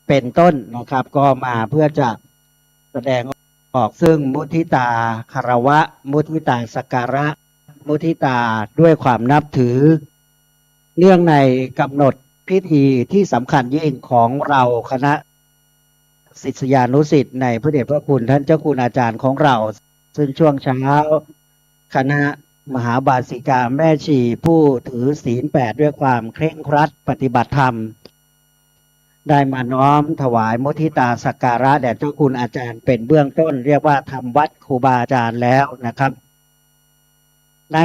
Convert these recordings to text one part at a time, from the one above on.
เป็นต้นนะครับก็มาเพื่อจะแสดงออกซึ่งมุทิตาคารวะมุทิตาสักการะมุทิตาด้วยความนับถือเนื่องในกำหนดพิธีที่สำคัญยิ่งของเราคณะศิษยานุศิษย์ในพระเดชพระคุณท่านเจ้าคุณอาจารย์ของเราซึ่งช่วงเช้าคณะมหาบาสิกาแม่ชีผู้ถือศีล8ด้วยความเคร่งครัดปฏิบัติธรรมได้มาน้อมถวายมุทิตาสักการะแด่เจ้าคุณอาจารย์เป็นเบื้องต้นเรียกว่าทำวัดครูบาอาจารย์แล้วนะครับใน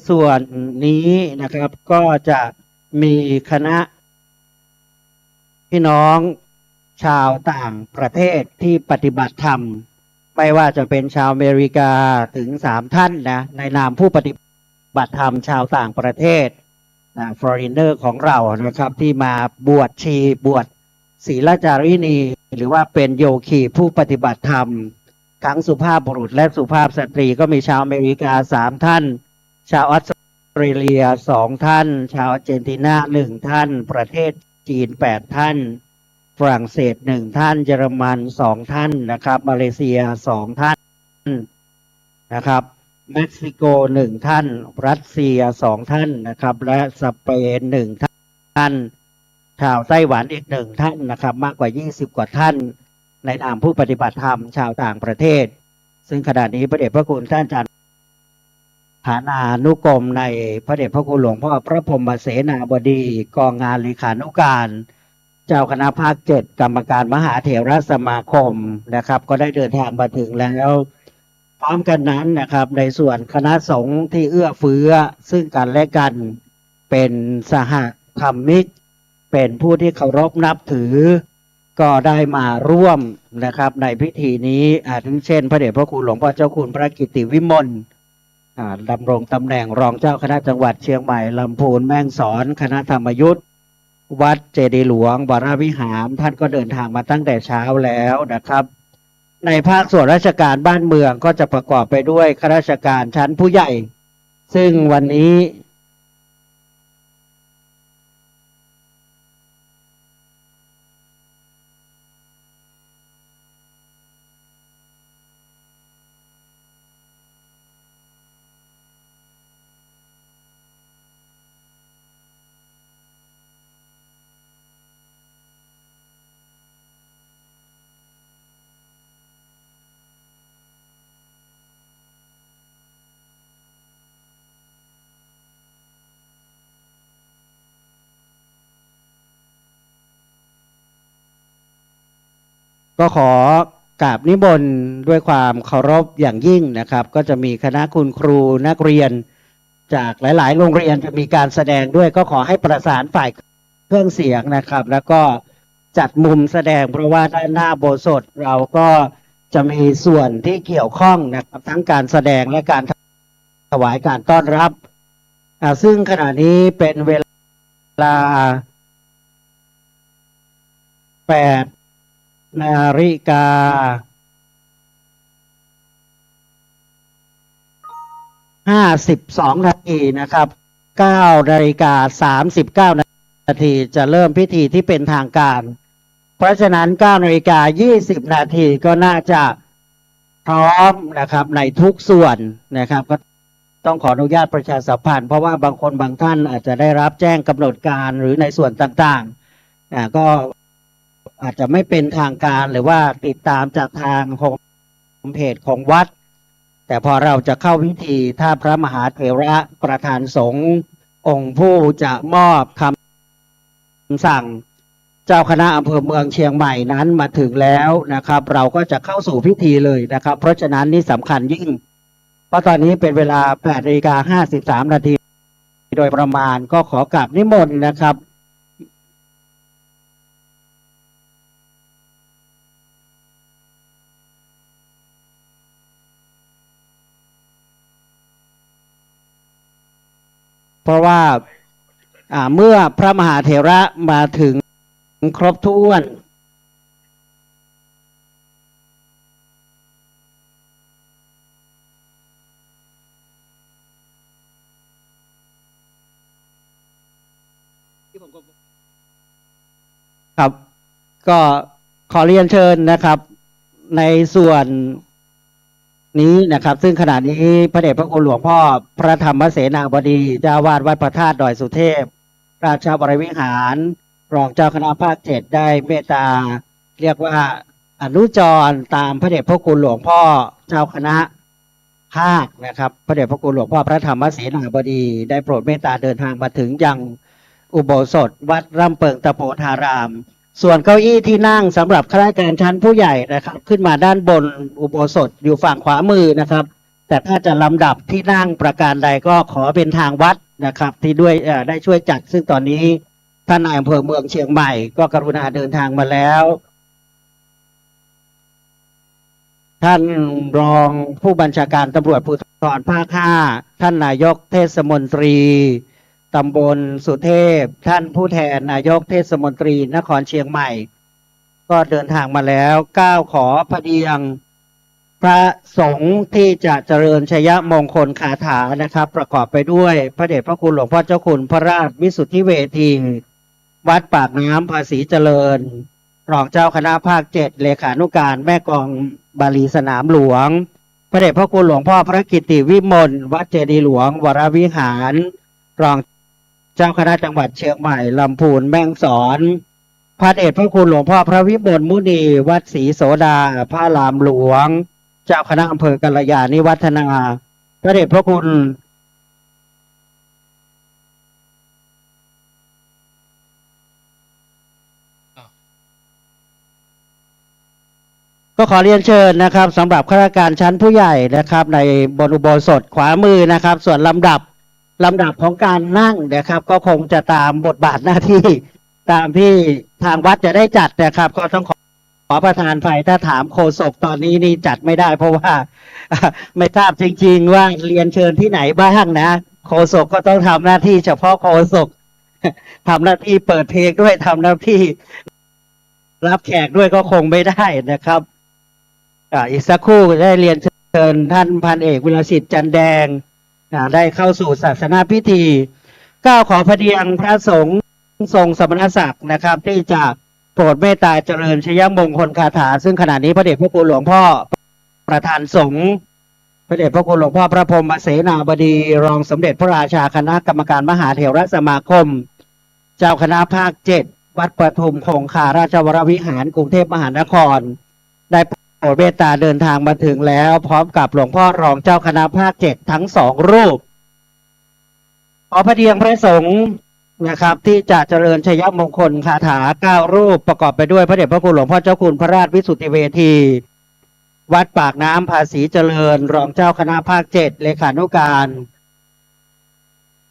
ส่วนนี้นะครับก็จะมีคณะพี่น้องชาวต่างประเทศที่ปฏิบัติธรรมไม่ว่าจะเป็นชาวอเมริกาถึง3ท่านนะในนามผู้ปฏิบัติธรรมชาวต่างประเทศฟอริเนอร์ของเรานะครับที่มาบวชชีบวชศีลจารินีหรือว่าเป็นโยคีผู้ปฏิบัติธรรมทั้งสุภาพบุรุษและสุภาพสตรีก็มีชาวอเมริกา3ท่านชาวออสเตรเลีย2ท่านชาวอาร์เจนตินา1ท่านประเทศจีน8ท่านฝรั่งเศส1ท่านเยอรมัน2ท่านนะครับมาเลเซีย2ท่านนะครับเม็กซิโก1ท่านรัสเซีย2ท่านนะครับและสเปน1ท่านชาวไต้หวันอีก1ท่านนะครับมากกว่า20กว่าท่านในนามผู้ปฏิบัติธรรมชาวต่างประเทศซึ่งขณะนี้พระเดชพระคุณท่านอาจารย์ฐานานุกรมในพระเดชพระคุณหลวงพ่อพระพรหมเสนาบดีกองงานเลขานุการเจ้าคณะภาค7กรรมการมหาเถรสมาคมนะครับก็ได้เดินทางมาถึงแล้วพร้อมกันนั้นนะครับในส่วนคณะสงฆ์ที่เอื้อเฟื้อซึ่งกันและกันเป็นสหธรรมิกเป็นผู้ที่เคารพนับถือก็ได้มาร่วมนะครับในพิธีนี้ถึงเช่นพระเดชพระคุณหลวงพ่อเจ้าคุณพระกิติวิมลดำรงตำแหน่งรองเจ้าคณะจังหวัดเชียงใหม่ลำพูนแม่ฮ่องสอนคณะธรรมยุทธวัดเจดีย์หลวงวรวิหารท่านก็เดินทางมาตั้งแต่เช้าแล้วนะครับในภาคส่วนราชการบ้านเมืองก็จะประกอบไปด้วยข้าราชการชั้นผู้ใหญ่ซึ่งวันนี้ก็ขอกราบนิมนต์ด้วยความเคารพอย่างยิ่งนะครับก็จะมีคณะคุณครูนักเรียนจากหลายๆโรงเรียนจะมีการแสดงด้วยก็ขอให้ประสานฝ่ายเครื่องเสียงนะครับแล้วก็จัดมุมแสดงเพราะว่าด้านหน้าโบสถ์เราก็จะมีส่วนที่เกี่ยวข้องนะครับทั้งการแสดงและการถวายการต้อนรับซึ่งขณะนี้เป็นเวลา8 นาฬิกา52 นาทีนะครับ9 นาฬิกา 39 นาทีจะเริ่มพิธีที่เป็นทางการเพราะฉะนั้น9 นาฬิกา 20 นาทีก็น่าจะพร้อมนะครับในทุกส่วนนะครับก็ต้องขออนุญาตประชาสัมพันธ์เพราะว่าบางคนบางท่านอาจจะได้รับแจ้งกำหนดการหรือในส่วนต่างๆก็อาจจะไม่เป็นทางการหรือว่าติดตามจากทางโฮมเพจของวัดแต่พอเราจะเข้าพิธีถ้าพระมหาเถระประธานสงฆ์องค์ผู้จะมอบคำสั่งเจ้าคณะอำเภอเมืองเชียงใหม่นั้นมาถึงแล้วนะครับเราก็จะเข้าสู่พิธีเลยนะครับเพราะฉะนั้นนี่สำคัญยิ่งเพราะตอนนี้เป็นเวลา8 นาฬิกา 53 นาทีโดยประมาณก็ขอกราบนิมนต์นะครับเพราะว่าเมื่อพระมหาเถระมาถึงครบถ้วนครับ ก็ขอเรียนเชิญนะครับในส่วนนี้นะครับซึ่งขณะนี้พระเดชพระคุณหลวงพ่อพระธรรมเสนาบดีเจ้าวาดวัดพระธาตุดอยสุเทพราชวรวิหารรองเจ้าคณะภาค7ได้เมตตาเรียกว่าอนุจรตามพระเดชพระคุณหลวงพ่อเจ้าคณะภาคนะครับพระเดชพระคุณหลวงพ่อพระธรรมเสนาบดีได้โปรดเมตตาเดินทางมาถึงยังอุโบสถวัดร่ำเปิงตะโพธารามส่วนเก้าอี้ที่นั่งสำหรับข้าราชการชั้นผู้ใหญ่นะครับขึ้นมาด้านบนอุโบสถอยู่ฝั่งขวามือนะครับแต่ถ้าจะลำดับที่นั่งประการใดก็ขอเป็นทางวัดนะครับที่ด้วยได้ช่วยจัดซึ่งตอนนี้ท่านนายอำเภอเมืองเชียงใหม่ก็กรุณาเดินทางมาแล้วท่านรองผู้บัญชาการตำรวจภูธรภาค5ท่านนายกเทศมนตรีตำบลสุเทพท่านผู้แทนนายกเทศมนตรีนครเชียงใหม่ก็เดินทางมาแล้วก้าวขอพระเดียงพระสงฆ์ที่จะเจริญชยมงคลคาถานะครับประกอบไปด้วยพระเดชพระคุณหลวงพ่อเจ้าคุณพระราชวิสุทธิเวทีวัดปากน้ำภาษีเจริญรองเจ้าคณะภาค7เลขานุการแม่กองบาลีสนามหลวงพระเดชพระคุณหลวงพ่อพระกิตติวิมลวัดเจดีย์หลวงวรวิหารรองเจ้าคณะจังหวัดเชียงใหม่ลำพูนแม่ฮ่องสอนพระเดชพระคุณหลวงพ่อพระวิมลมุนีวัดศรีโสดาพระรามหลวงเจ้าคณะอำเภอกัลยาณิวัฒนาพระเดชพระคุณก็ขอเรียนเชิญนะครับสำหรับข้าราชการชั้นผู้ใหญ่นะครับในบนอุโบสถขวามือนะครับส่วนลำดับของการนั่งนะครับก็คงจะตามบทบาทหน้าที่ตามที่ทางวัดจะได้จัดนะครับก็ต้องขอประธานไฟถ้าถามโฆษกตอนนี้นี่จัดไม่ได้เพราะว่าไม่ทราบจริงๆว่าเรียนเชิญที่ไหนบ้างนะโฆษกก็ต้องทำหน้าที่เฉพาะโฆษกทำหน้าที่เปิดเพลงด้วยทำหน้าที่รับแขกด้วยก็คงไม่ได้นะครับอีกสักครู่ได้เรียนเชิญท่านพันเอกวิรสิทธิ์จันแดงได้เข้าสู่ศาสนาพิธีก้าวขอพระเดียงพระสงฆ์ทรงสมณศักดิ์นะครับที่จะโปรดเมตตาเจริญชยมงคลคาถาซึ่งขณะนี้พระเดชพระคุณหลวงพ่อประธานสงฆ์พระเดชพระคุณหลวงพ่อพระพรหมเสนาบดีรองสมเด็จพระราชาคณะกรรมการมหาเถรสมาคมเจ้าคณะภาค7วัดปทุมคงคาราชวรวิหารกรุงเทพมหานครได้โปรดเมตตาเดินทางมาถึงแล้วพร้อมกับหลวงพ่อรองเจ้าคณะภาค7ทั้ง2รูปขอพระเดียงพระสงฆ์นะครับที่จะเจริญชยมงคลคาถา9รูปประกอบไปด้วยพระเดชพระคุณหลวงพ่อเจ้าคุณพระราชวิสุทธิเวทีวัดปากน้ำภาษีเจริญรองเจ้าคณะภาค7เลขานุการ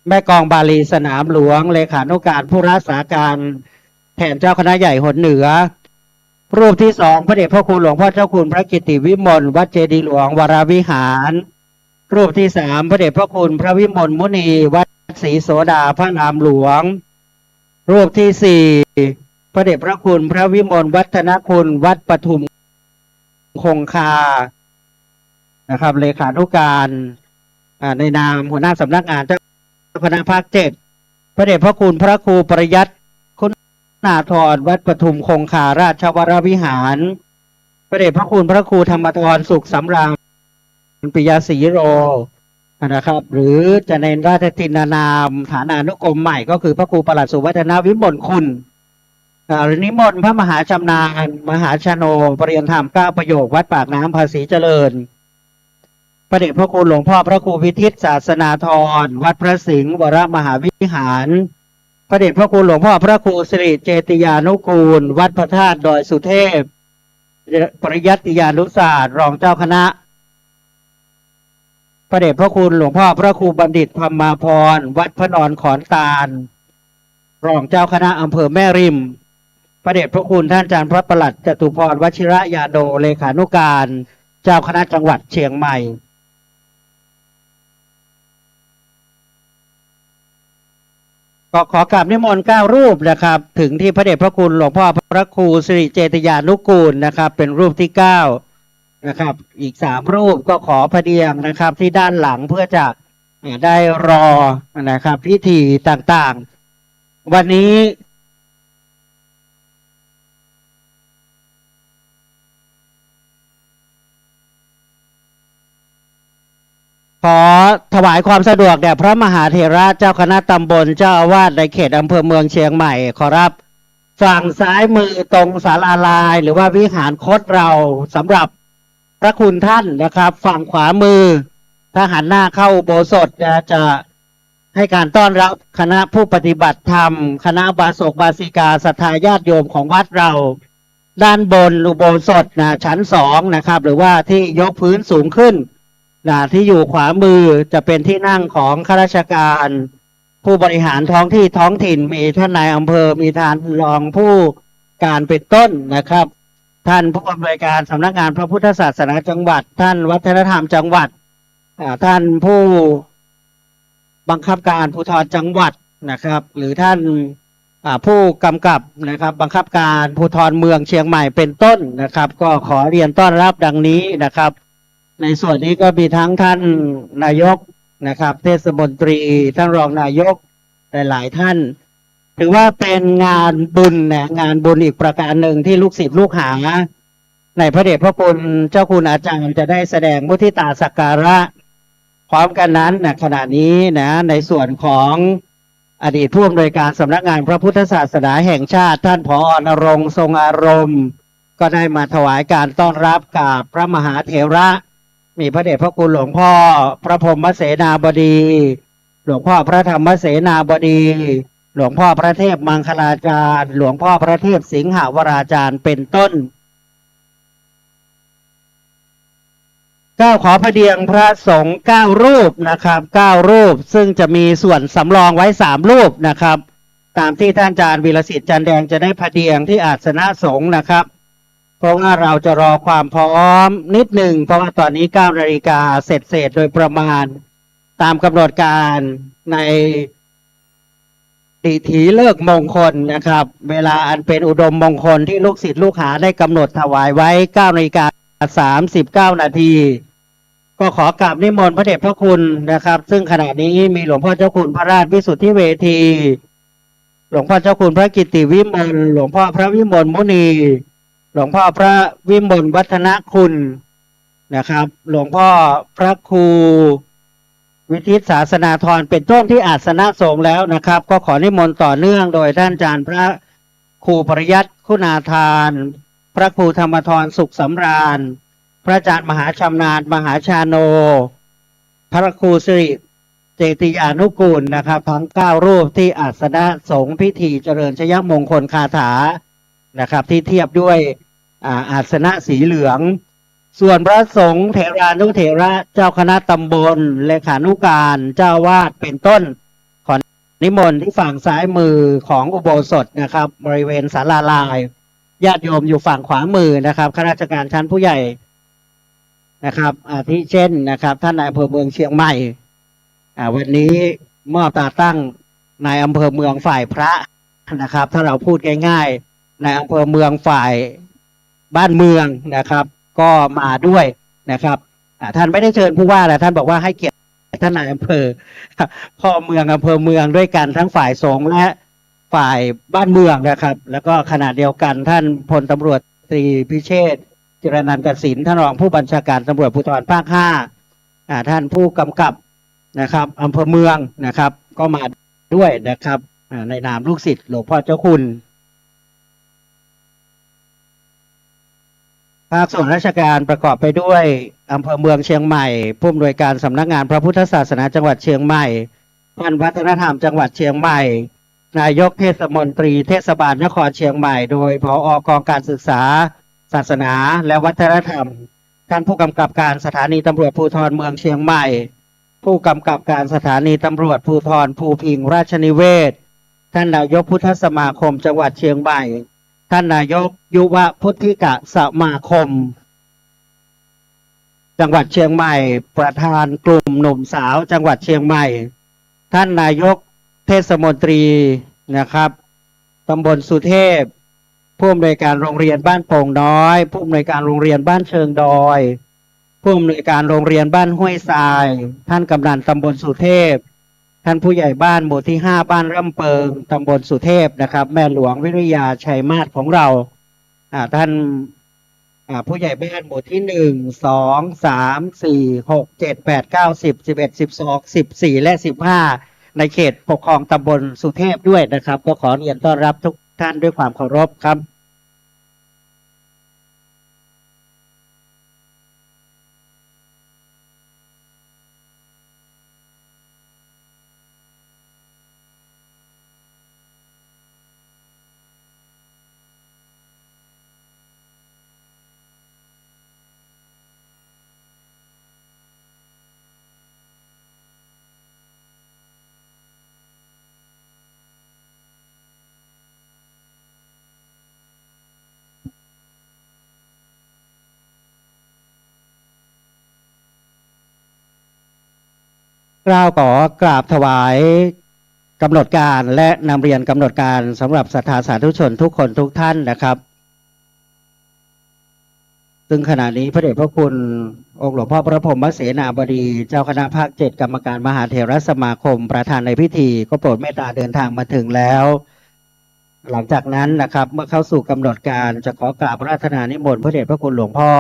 แม่กองบาลีสนามหลวงเลขานุการผู้รักษาการแทนเจ้าคณะใหญ่หนเหนือรูปที่2พระเดชพระคุณหลวงพ่อเจ้าคุณพระกิตติวิมลวัดเจดีย์หลวงวรวิหารรูปที่3พระเดชพระคุณพระวิมลมุนีวัดศรีโสดาพระรามหลวงรูปที่4พระเดชพระคุณพระวิมลวัฒนคุณวัดปทุมคงคานะครับเลขานุการในนามหัวหน้าสำนักงานเจ้าคณะภาค7พระเดชพระคุณพระครูปริยัติคุณนาธรวัดปทุมคงคาราชวรวิหารพระเดชพระคุณพระครูธรรมธรสุขสำราญปิยศรีโรนะครับหรือจะในราชทินานามฐานานุกรมใหม่ก็คือพระครูประหลัดสุวัฒนวิมลคุณหรือนิมนต์พระมหาชำนาญมหาชโนปริยธรรม9ประโยควัดปากน้ำภาษีเจริญพระเดชพระคุณหลวงพ่อพระครูวิทิตศาสนาธรวัดพระสิงห์วรมหาวิหารพระเดชพระคุณหลวงพ่อพระครูสิริเจติยานุกูลวัดพระธาตุดอยสุเทพปริยัติยานุศาสตร์รองเจ้าคณะพระเดชพระคุณหลวงพ่อพระครูบัณฑิตธรรมาภรณ์วัดพระนอนขอนตาลรองเจ้าคณะอำเภอแม่ริมพระเดชพระคุณท่านอาจารย์พระประหลัดจตุพรวชิระยาโดเลขานุการเจ้าคณะจังหวัดเชียงใหม่ก็ขอกราบนิมนต์9รูปนะครับถึงที่พระเดชพระคุณหลวงพ่อพระครูสิริเจติยานุกูลนะครับเป็นรูปที่9นะครับอีก3รูปก็ขอพระเดียงนะครับที่ด้านหลังเพื่อจะได้รอนะครับพิธีต่างๆวันนี้ ถวายความสะดวกแด่พระมหาเถระเจ้าคณะตำบลเจ้าอาวาสในเขตอำเภอเมืองเชียงใหม่ขอรับฝั่งซ้ายมือตรงศาลาลายหรือว่าวิหารคตเราสำหรับพระคุณท่านนะครับฝั่งขวามือถ้าหันหน้าเข้าอุโบสถจะให้การต้อนรับคณะผู้ปฏิบัติธรรมคณะบาศกบาสิกาศรัทธาญาติโยมของวัดเราด้านบนอุโบสถชั้น2นะครับหรือว่าที่ยกพื้นสูงขึ้นที่อยู่ขวามือจะเป็นที่นั่งของข้าราชการผู้บริหารท้องที่ท้องถิ่นมีท่านนายอำเภอมีท่านรองผู้การเป็นต้นนะครับท่านผู้อำนวยการสำนักงานพระพุทธศาสนาจังหวัดท่านวัฒนธรรมจังหวัดท่านผู้บังคับการภูธรจังหวัดนะครับหรือท่านผู้กำกับนะครับบังคับการภูธรเมืองเชียงใหม่เป็นต้นนะครับก็ขอเรียนต้อนรับดังนี้นะครับในส่วนนี้ก็มีทั้งท่านนายกนะครับเทศมนตรีท่านรองนายกหลายๆท่านถือว่าเป็นงานบุญงานบุญอีกประการหนึ่งที่ลูกศิษย์ลูกหาในพระเดชพระคุณเจ้าคุณอาจารย์จะได้แสดงมุทิตาสักการะพร้อมกันนั้นขณะนี้ในส่วนของอดีตผู้อำนวยการสำนักงานพระพุทธศาสนาแห่งชาติท่านผอ.ณรงค์ทรงอารมณ์ก็ได้มาถวายการต้อนรับกับพระมหาเถระมีพระเดชพระคุณหลวงพ่อพระพรหมเสนาบดีหลวงพ่อพระธรรมเสนาบดีหลวงพ่อพระเทพมังคลาจารย์หลวงพ่อพระเทพสิงหวราจารย์เป็นต้นขอพระเดียงพระสงฆ์9 รูปนะครับ9 รูปซึ่งจะมีส่วนสำรองไว้3 รูปนะครับตามที่ท่านอาจารย์วีรศิษฐ์จันแดงจะได้พระเดียงที่อาสนะสงฆ์นะครับเพราะว่าเราจะรอความพร้อมนิดหนึ่งเพราะว่าตอนนี้9 นาฬิกาเสร็จโดยประมาณตามกำหนดการในดิถีเลิกมงคลนะครับเวลาอันเป็นอุดมมงคลที่ลูกศิษย์ลูกหาได้กำหนดถวายไว้9:39 นาทีก็ขอกราบนิมนต์พระเดชพระคุณนะครับซึ่งขณะนี้มีหลวงพ่อเจ้าคุณพระราชวิสุทธิเวทีหลวงพ่อเจ้าคุณพระกิตติวิมลหลวงพ่อพระวิมลมุนีหลวงพ่อพระวิมลวัฒนคุณนะครับหลวงพ่อพระครูวิทิตศาสนาธรเป็นต้นที่อาสนะสงฆ์แล้วนะครับก็ขอนิมนต์ต่อเนื่องโดยท่านอาจารย์พระครูปริยัติคุณาทานพระครูธรรมธรสุขสำราญพระอาจารย์มหาชำนาญมหาชาโนพระครูสิริเจติยานุกูลนะครับทั้ง9 รูปที่อาสนะสงฆ์พิธีเจริญชยมงคลคาถานะครับที่เทียบด้วยอาสนะสีเหลืองส่วนพระสงฆ์เถรานุเถระเจ้าคณะตำบลเลขานุการเจ้าวาดเป็นต้นขอนิมนต์ที่ฝั่งซ้ายมือของอุโบสถนะครับบริเวณศาลาลายญาติโยมอยู่ฝั่งขวามือนะครับข้าราชการชั้นผู้ใหญ่นะครับอาทิเช่นนะครับท่านนายอำเภอเมืองเชียงใหม่วันนี้มอบตาตั้งนายอำเภอเมืองฝ่ายพระนะครับถ้าเราพูดง่ายๆนายอำเภอเมืองฝ่ายบ้านเมืองนะครับก็มาด้วยนะครับท่านไม่ได้เชิญผู้ว่าแต่ท่านบอกว่าให้เกียรติท่านนายอำเภอพ่อเมืองอำเภอเมืองด้วยกันทั้งฝ่ายสงฆ์และฝ่ายบ้านเมืองนะครับแล้วก็ขณะเดียวกันท่านพลตำรวจตรีพิเชษฐ์จิรนันท์กสินท่านรองผู้บัญชาการตำรวจภูธรภาค5ท่านผู้กำกับนะครับอำเภอเมืองนะครับก็มาด้วยนะครับในนามลูกศิษย์หลวงพ่อเจ้าคุณภาคส่วนราชการประกอบไปด้วยอำเภอเมืองเชียงใหม่ผู้อำนวยการสำนักงานพระพุทธศาสนาจังหวัดเชียงใหม่ท่านวัฒนธรรมจังหวัดเชียงใหม่นายกเทศมนตรีเทศบาลนครเชียงใหม่โดยผอกองการศึกษาศาสนาและวัฒนธรรมท่านผู้กำกับการสถานีตำรวจภูธรเมืองเชียงใหม่ผู้กำกับการสถานีตำรวจภูธรภูพิงค์ราชนิเวศท่านนายกพุทธสมาคมจังหวัดเชียงใหม่ท่านนายกยุวพุทธิกสมาคมจังหวัดเชียงใหม่ประธานกลุ่มหนุ่มสาวจังหวัดเชียงใหม่ท่านนายกเทศมนตรีนะครับตำบลสุเทพผู้อำนวยการโรงเรียนบ้านโป่งน้อยผู้อำนวยการโรงเรียนบ้านเชิงดอยผู้อำนวยการโรงเรียนบ้านห้วยทรายท่านกำนันตำบลสุเทพท่านผู้ใหญ่บ้านหมู่ที่5บ้านร่ำเปิงตำบลสุเทพนะครับแม่หลวงวิริยาชัยมาศของเราท่าน ผู้ใหญ่บ้านหมู่ที่1 2 3 4 6 7 8 9 10 11 12 14และ15ในเขตปกครองตำบลสุเทพด้วยนะครับก็ขอเรียนต้อนรับทุกท่านด้วยความเคารพครับกล่าวขอกราบถวายกำหนดการและนำเรียนกำหนดการสำหรับศรัทธาสาธุชนทุกคนทุกท่านนะครับซึ่งขณะนี้พระเดชพระคุณองค์หลวงพ่อพระพรหมเสนาบดีเจ้าคณะภาค7กรรมการมหาเถรสมาคมประธานในพิธีก็โปรดเมตตาเดินทางมาถึงแล้วหลังจากนั้นนะครับเมื่อเข้าสู่กำหนดการจะขอกราบพระราชนานิมนต์พระเดชพระคุณหลวงพ่อ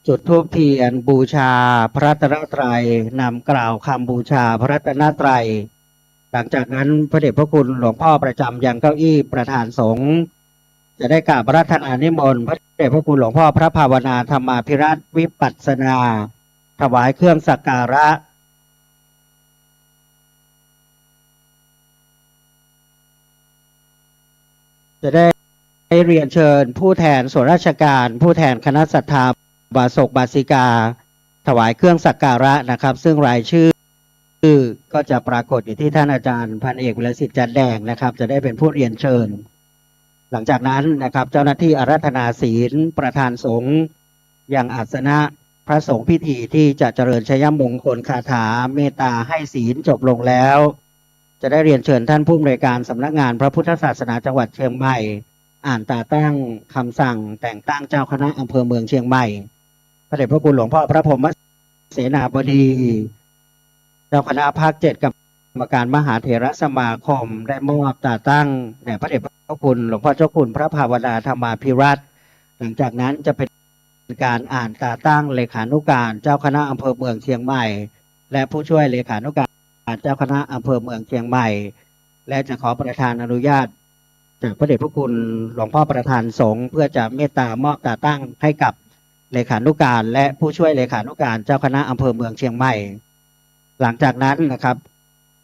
จุดธูปเทียนบูชาพระรัตนตรัยนำกล่าวคำบูชาพระรัตนตรัยหลังจากนั้นพระเดชพระคุณหลวงพ่อประจำยังเก้าอี้ประธานสงฆ์จะได้กราบพระราชนานิมนต์พระเดชพระคุณหลวงพ่อพระภาวนาธรรมาภิรัตน์วิปัสสนาถวายเครื่องสักการะจะได้เรียนเชิญผู้แทนส่วนราชการผู้แทนคณะศรัทธาบาศกบาสิกาถวายเครื่องสักการะนะครับซึ่งรายชื่อก็จะปรากฏอยู่ที่ท่านอาจารย์พันเอกวิรสิทธิ์จันแดงนะครับจะได้เป็นผู้เรียนเชิญหลังจากนั้นนะครับเจ้าหน้าที่อาราธนาศีลประธานสงฆ์ยังอาสนะพระสงฆ์พิธีที่จะเจริญชัยมงคลคาถาเมตตาให้ศีลจบลงแล้วจะได้เรียนเชิญท่านผู้อำนวยการสำนักงานพระพุทธศาสนาจังหวัดเชียงใหม่อ่านตาตั้งคำสั่งแต่งตั้งเจ้าคณะอำเภอเมืองเชียงใหม่พระเดชพระคุณหลวงพ่อพระพรหมเสนาบดีเจ้าคณะภาค7กรรมการมหาเถรสมาคมได้มอบตาตั้งแด่พระเดชพระคุณหลวงพ่อเจ้าคุณพระภาวนาธรรมาภิรัตน์หลังจากนั้นจะเป็นการอ่านตาตั้งเลขานุการเจ้าคณะอำเภอเมืองเชียงใหม่และผู้ช่วยเลขานุการเจ้าคณะอำเภอเมืองเชียงใหม่และจะขอประธานอนุญาตจากพระเดชพระคุณหลวงพ่อประธานสงฆ์เพื่อจะเมตตามอบตาตั้งให้กับเลขานุการและผู้ช่วยเลขานุการเจ้าคณะอำเภอเมืองเชียงใหม่หลังจากนั้นนะครับ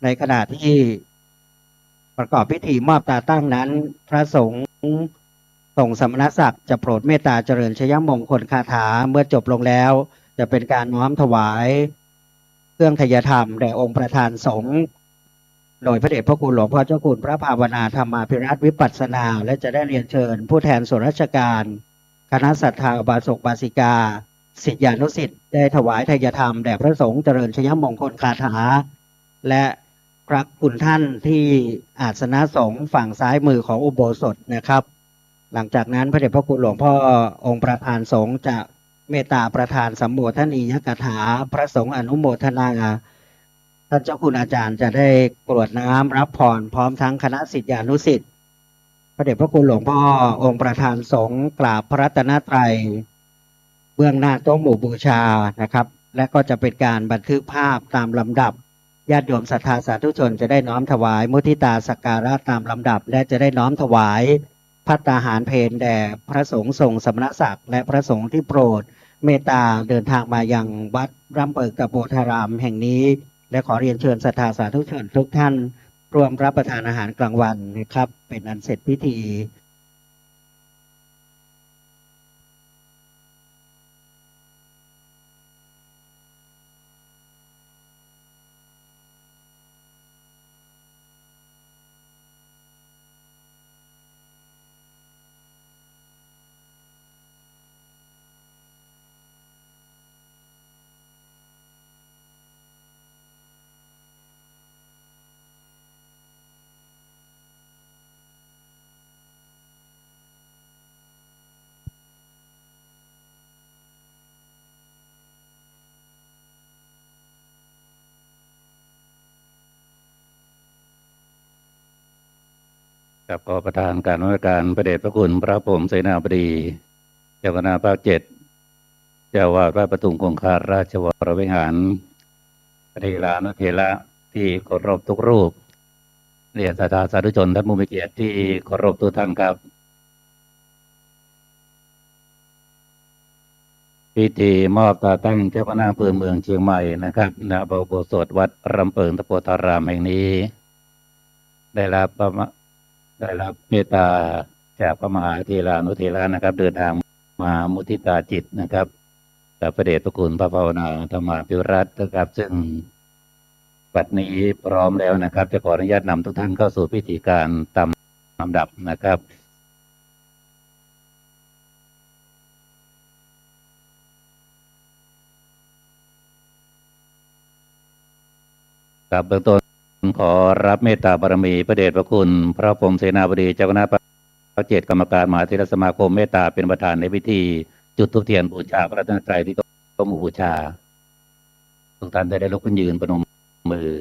ในขณะที่ประกอบพิธีมอบตาตั้งนั้นพระสงฆ์ทรงสมณศักดิ์จะโปรดเมตตาเจริญชยมงคลคาถาเมื่อจบลงแล้วจะเป็นการน้อมถวายเครื่องไทยธรรมแด่องค์ประธานสงฆ์โดยพระเดชพระคุณหลวงพ่อเจ้าคุณพระภาวนาธรรมาภิรัตน์วิปัสสนาและจะได้เรียนเชิญผู้แทนส่วนราชการคณะศรัทธาบาศกบาสิกาศิษยานุศิษย์ได้ถวายไทยธรรมแด่พระสงฆ์เจริญชยมงคลคาถาและพระคุณท่านที่อาสนะสงฆ์ฝั่งซ้ายมือของอุโบสถนะครับหลังจากนั้นพระเดชพระคุณหลวงพ่อองค์ประธานสงฆ์จะเมตตาประธานสัมโมทนียกถาพระสงฆ์อนุโมทนาท่านเจ้าคุณอาจารย์จะได้กรวดน้ำรับพรพร้อมทั้งคณะศิษยานุศิษย์พระเดชพระคุณหลวงพ่อองค์ประธานสงฆ์กราบพระรัตนตรัยเบื้องหน้าโต๊ะหมู่บูชานะครับและก็จะเป็นการบันทึกภาพตามลำดับญาติโยมศรัทธาสาธุชนจะได้น้อมถวายมุทิตาสักการะตามลำดับและจะได้น้อมถวายภัตตาหารเพลแด่พระสงฆ์ทรงสมณศักดิ์และพระสงฆ์ที่โปรดเมตตาเดินทางมายังวัดร่ำเปิกตะโพธารามแห่งนี้และขอเรียนเชิญศรัทธาสาธุชนทุกท่านร่วมรับประทานอาหารกลางวันนะครับเป็นอันเสร็จพิธีกับขอประธานการว่าการพระเดชพระคุณพระพรหมเสนาบดี เจ้าคณะภาค7เจ้าวาดวัดประทุมคงคาราชวรวิหารพระเถรานุเถระที่เคารพทุกรูปเรียนศรัทธาสาธุชนท่านผู้มีเกียรติที่เคารพทุกท่านครับพิธีมอบตาตั้งเจ้าคณะอำเภอเมืองเชียงใหม่นะครับณพระอุโบสถวัดรำเปิงตะโพธารามแห่งนี้ได้รับได้รับเมตตาจากพระมหาเถรานุเถระนะครับเดินทางมามุทิตาจิตนะครับกับพระเดชพระคุณพระภาวนาธรรมาภิรัตน์นะครับซึ่งบัดนี้พร้อมแล้วนะครับจะขออนุญาตนำทุกท่านเข้าสู่พิธีการตามลำดับนะครับกับเบื้องต้นขอรับเมตตาบารมีพระเดชพระคุณพระพรหมเสนาบดีเจ้าคณะภาค7กรรมการมหาเถรสมาคมเมตตาเป็นประธานในพิธีจุดธูปเทียนบูชาพระรัตนตรัยที่ต้มบูชาทุกท่านได้ลุกขึ้นยืนประนมมือ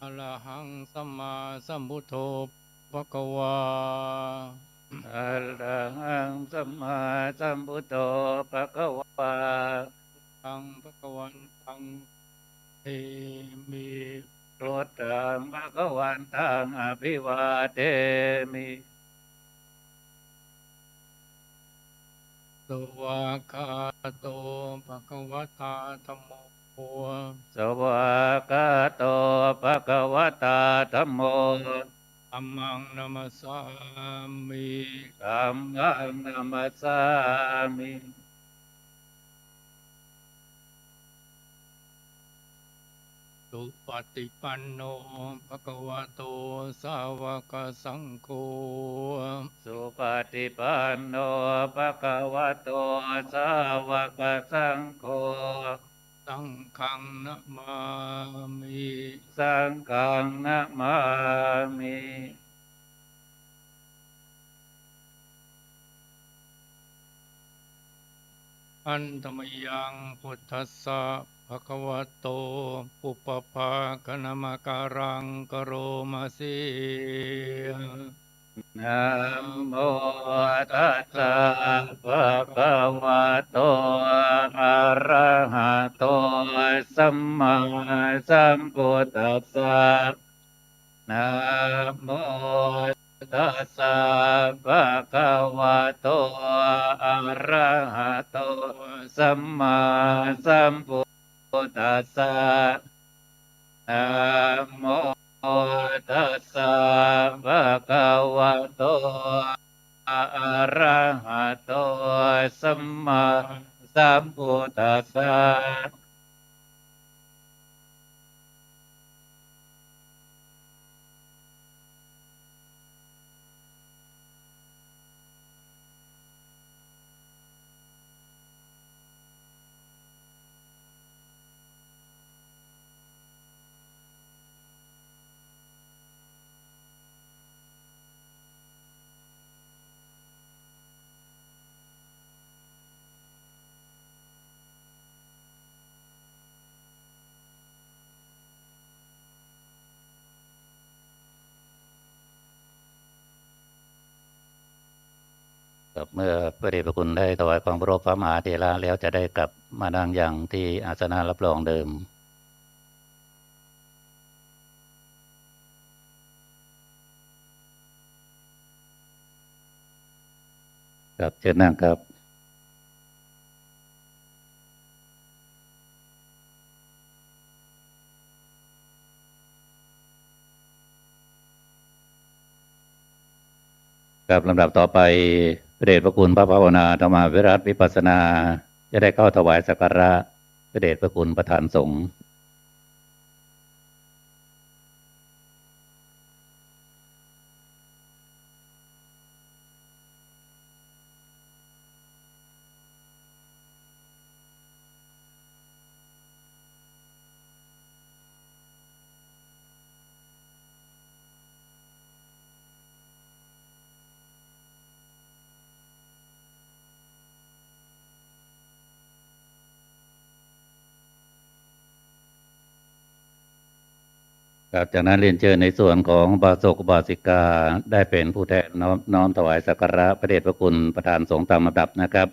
อะระหังสัมมาสัมพุทโธภะคะวาอะระหังสัมมาสัมพุทโธภะคะวาตังภะคะวันตังเทมิพุทธังภะคะวันตังอภิวาเทมิสวากาโตภะคะวตาธัมโมสวากาโตภะคะวตาธัมโมธัมมังนัมสสามิ ธัมมังนัมมัสสามิสุปฏิปันโนภะคะวะโตสาวกสังโฆสุปฏิปันโนภะคะวะโตสาวกสังโฆสังฆังนะมามิ สังฆังนะมามิอันธรรมยังพุทธัสสะภะคะวะโตปุปปภาคณมการังกโรมาสินะโมตัสสะภะคะวะโตอะระหะโตสัมมาสัมพุทธัสสะนะโมตัสสะภะคะวะโตอะระหะโตสัมมาสัมพุทธัสสะนะโมตัสสะภะคะวะโตอะระหะโตสัมมาสัมพุทธัสสะ ครับเมื่อพระเดชพระคุณได้ถวายความเคารพพระมหาเถระแล้วจะได้กลับมานั่งอย่างที่อาสนะรับรองเดิมครับเชิญนั่งครับครับลำดับต่อไปพระเดชพระคุณพระภาวนาธรรมวิรัติวิปัสสนาจะได้เข้าถวายสักการะพระเดชพระคุณประธานสงฆ์ครับจากนั้นเรียนเชิญในส่วนของอุบาสกอุบาสิกาได้เป็นผู้แทนน้อมถวายสักการะพระเดชพระคุณประธานสงฆ์ตามลำดับนะครับ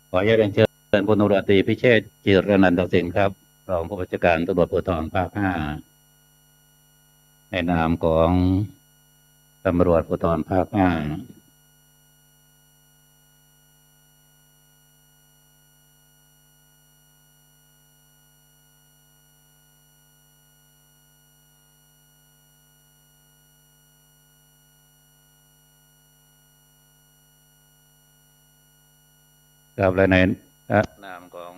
ขอเรียนเชิญพลตำรวจตรีพิเชษฐ์จิรนันทสินครับรองผู้บัญชาการตำรวจภูธรภาค 5ในนามของตำรวจภูธรภาค 5ครับและในนามของ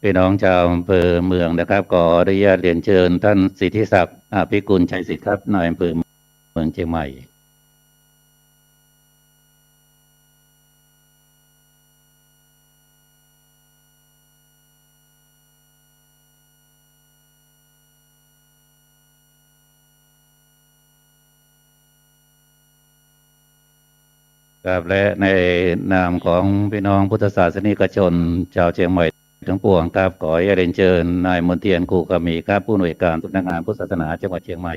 พี่น้องชาวอำเภอเมืองนะครับขออนุญาตเรียนเชิญท่านสิทธิศักดิ์อภิกุลชัยสิทธิ์ครับนายอำเภอเมืองเชียงใหม่ครับและในนามของพี่น้องพุทธศาสนิกชนชาวเชียงใหม่ทั้งปวงครับขอเรียนเชิญนายมนเทียนคูกามีครับผู้อำนวยการสำนักงานพุทธศาสนาจังหวัดเชียงใหม่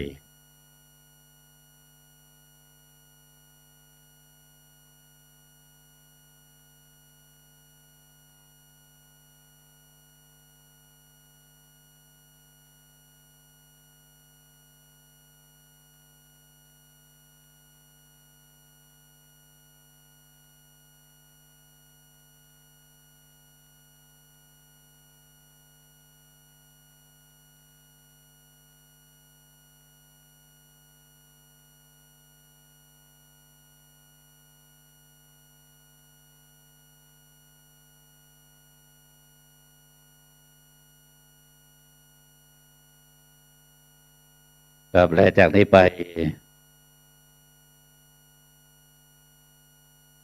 ครับและจากนี้ไป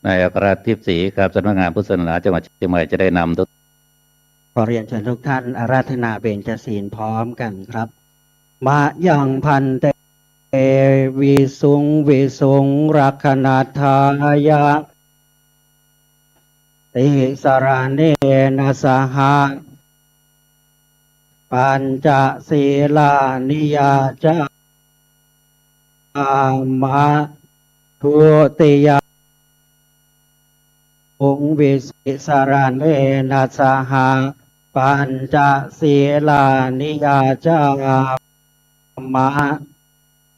นายอัครทิพย์ศรีครับสำนักงานพุทธศาสนาจังหวัดเชียงใหม่จะได้นำทุก ขอเรียนเชิญทุกท่านอาราธนาเบญจศีลพร้อมกันครับมายังพันเตวิสุงรักขณาทายะติสราเนนะสหะปัญจศีลานิยาจามะทุติยาองค์วิสิสารเนนะสหะปัญจศีลานิยาจามะ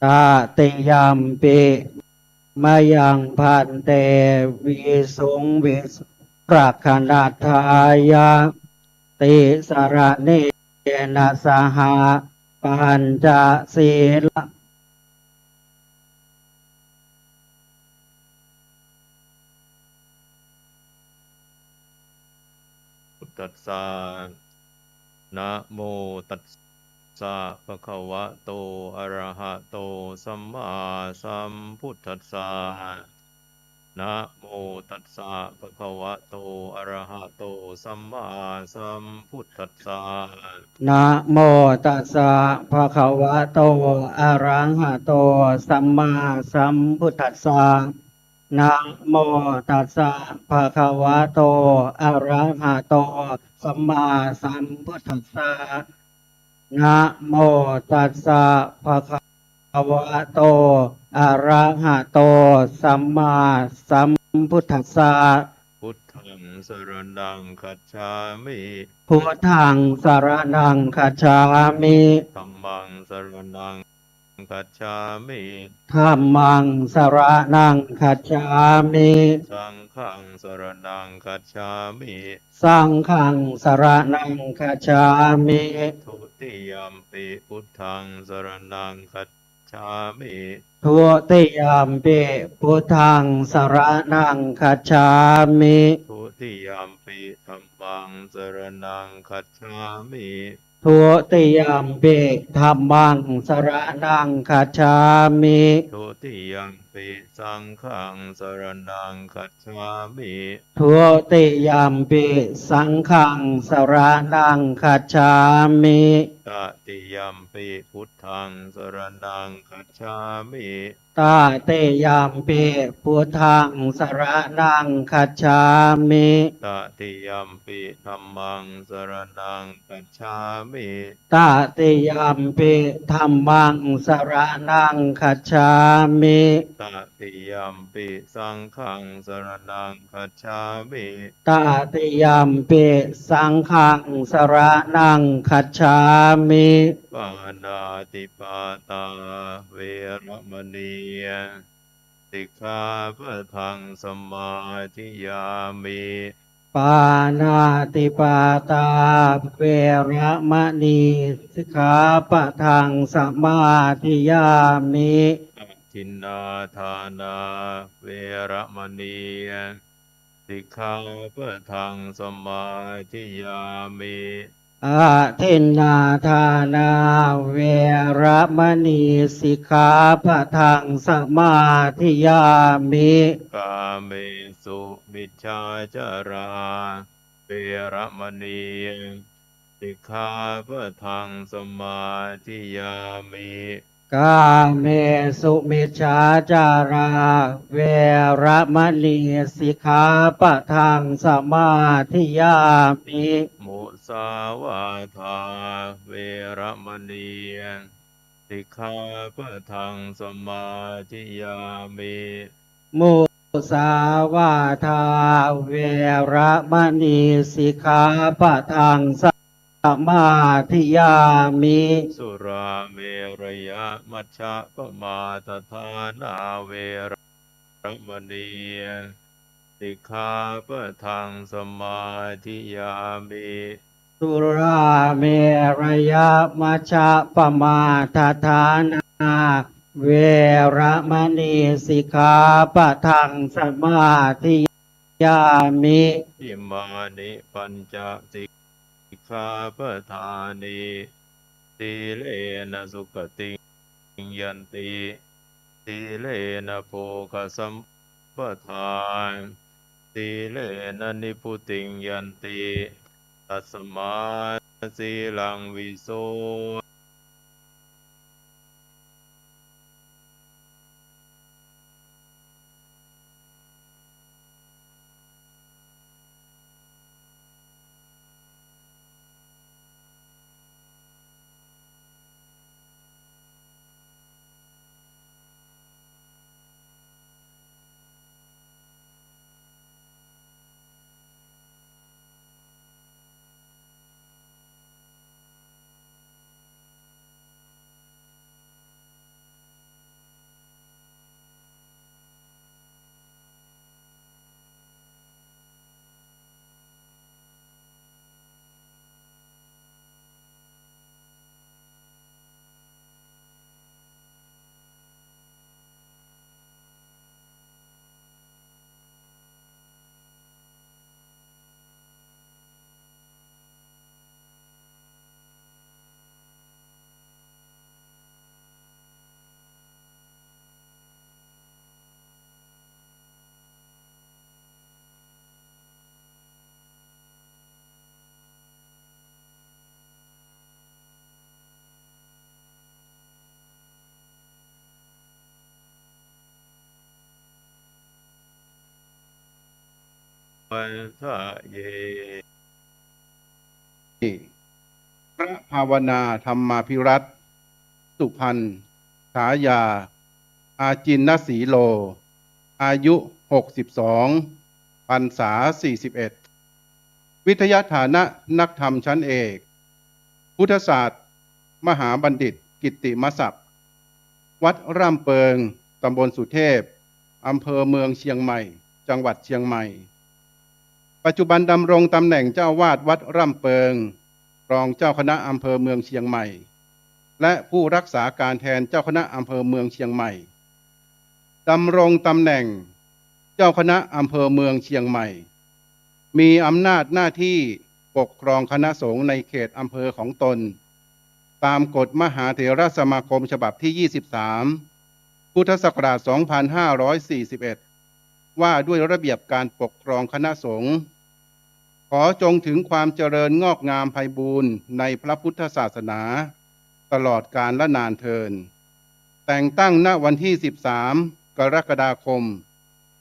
ตาติยามปิมายังพันเตวิสุงรักขณาทายะติสระเนนะสหะปัญจศีลาตัสสะนะโมตัสสะภะคะวะโตอะระหะโตสัมมาสัมพุทธัสสะนะโมตัสสะภะคะวะโตอะระหะโตสัมมาสัมพุทธัสสะนะโมตัสสะภะคะวะโตอะระหะโตสัมมาสัมพุทธัสสะนะโมตัสสะภะคะวะโตอะระหะโตสัมมาสัมพุทธัสสะนะโมตัสสะภะคะวะโต อะระหะโตสัมมาสัมพุทธัสสะ พุทธังสรณังคัจฉามิ พุทธังสรณังคัจฉามิ ธัมมังสรณังคัจฉามิ ธัมมังสรณังคัจฉามิ สังฆังสรณังคัจฉามิ สังฆังสรณังคัจฉามิ ทุติยัมปิพุทธังสรณังคัจฉามิ ทุติยามปิพุทธังสรณังคัจฉามิ ทุติยัมปิธัมมังสรณังคัจฉามิ ทุติยามปิธัมมังสรณังคัจฉามิ ทุติยัมปิสังฆังสรณังคัจฉามิ ทุติยามปิสังฆังสรณังคัจฉามิ ตติยัมปิพุทธังสรณังคัจฉามิ ตาเตยามปิพุทธังสรณังคัจฉามิ ตติยัมปิธัมมังสรณังคัจฉามิ ตาเตยามปิธัมมังสรณังคัจฉามิ ตติยัมปิสังฆังสรณังคัจฉามิ ตาเตยามปิสังฆังสรณังคัจฉามิ ปานาติปาตาเวรมณีสิกขาปะทังสมาธิยามิ ปานาติปาตาเวระมณีสิกขาปะทังสมาธิยามิ ทินนาทานาเวระมณีสิกขาปะทังสมาธิยามิ อาทินนาทานาเวระมณีสิกขาปะทังสมาธิยามิ กาเมสุมิจฉาจาราเวระมณีสิกขาปะทังสมาธิยามิ กาเมสุมิจฉาจาราเวระมณีสิกขาปะทังสมาธิยามิ มุสาวาทาเวระมณีสิกขาปะทังสมาธิยามิ มุสาวาทาเวระมณีสิกขาปะทังสมาธิยามิ สุราเมรยะมัชฌะปมาทฐานาเวระมณีสิกขาปะทังสมาธิยามิ สุราเมรยมัชฌะปมาทฐานาเวระมณีสิกขาปะทังสมาธิยามิ อิมานิปัญจสิกขาปทานิสีเลนะสุขติยันติสีเลนะโภคสัมปทานสีเลนะนิพุติยันติตัสมาสีลังวิโสวันทะเย พระภาวนาธรรมาภิรัตน์สุพรรณฉายา อาจินนสีโล อายุ62พรรษา41วิทยาฐานะนักธรรมชั้นเอกพุทธศาสตร์มหาบัณฑิตกิตติมศักดิ์วัดร่ำเปิงตำบลสุเทพอำเภอเมืองเชียงใหม่จังหวัดเชียงใหม่ปัจจุบันดำรงตำแหน่งเจ้าวาดวัดร่ำเปิงรองเจ้าคณะอำเภอเมืองเชียงใหม่และผู้รักษาการแทนเจ้าคณะอำเภอเมืองเชียงใหม่ดำรงตำแหน่งเจ้าคณะอำเภอเมืองเชียงใหม่มีอำนาจหน้าที่ปกครองคณะสงฆ์ในเขตอำเภอของตนตามกฎมหาเถรสมาคมฉบับที่23พุทธศักราช2541ว่าด้วยระเบียบการปกครองคณะสงฆ์ขอจงถึงความเจริญงอกงามไพบูรณ์ในพระพุทธศาสนาตลอดกาลและนานเทินแต่งตั้งณวันที่13กรกฎาคม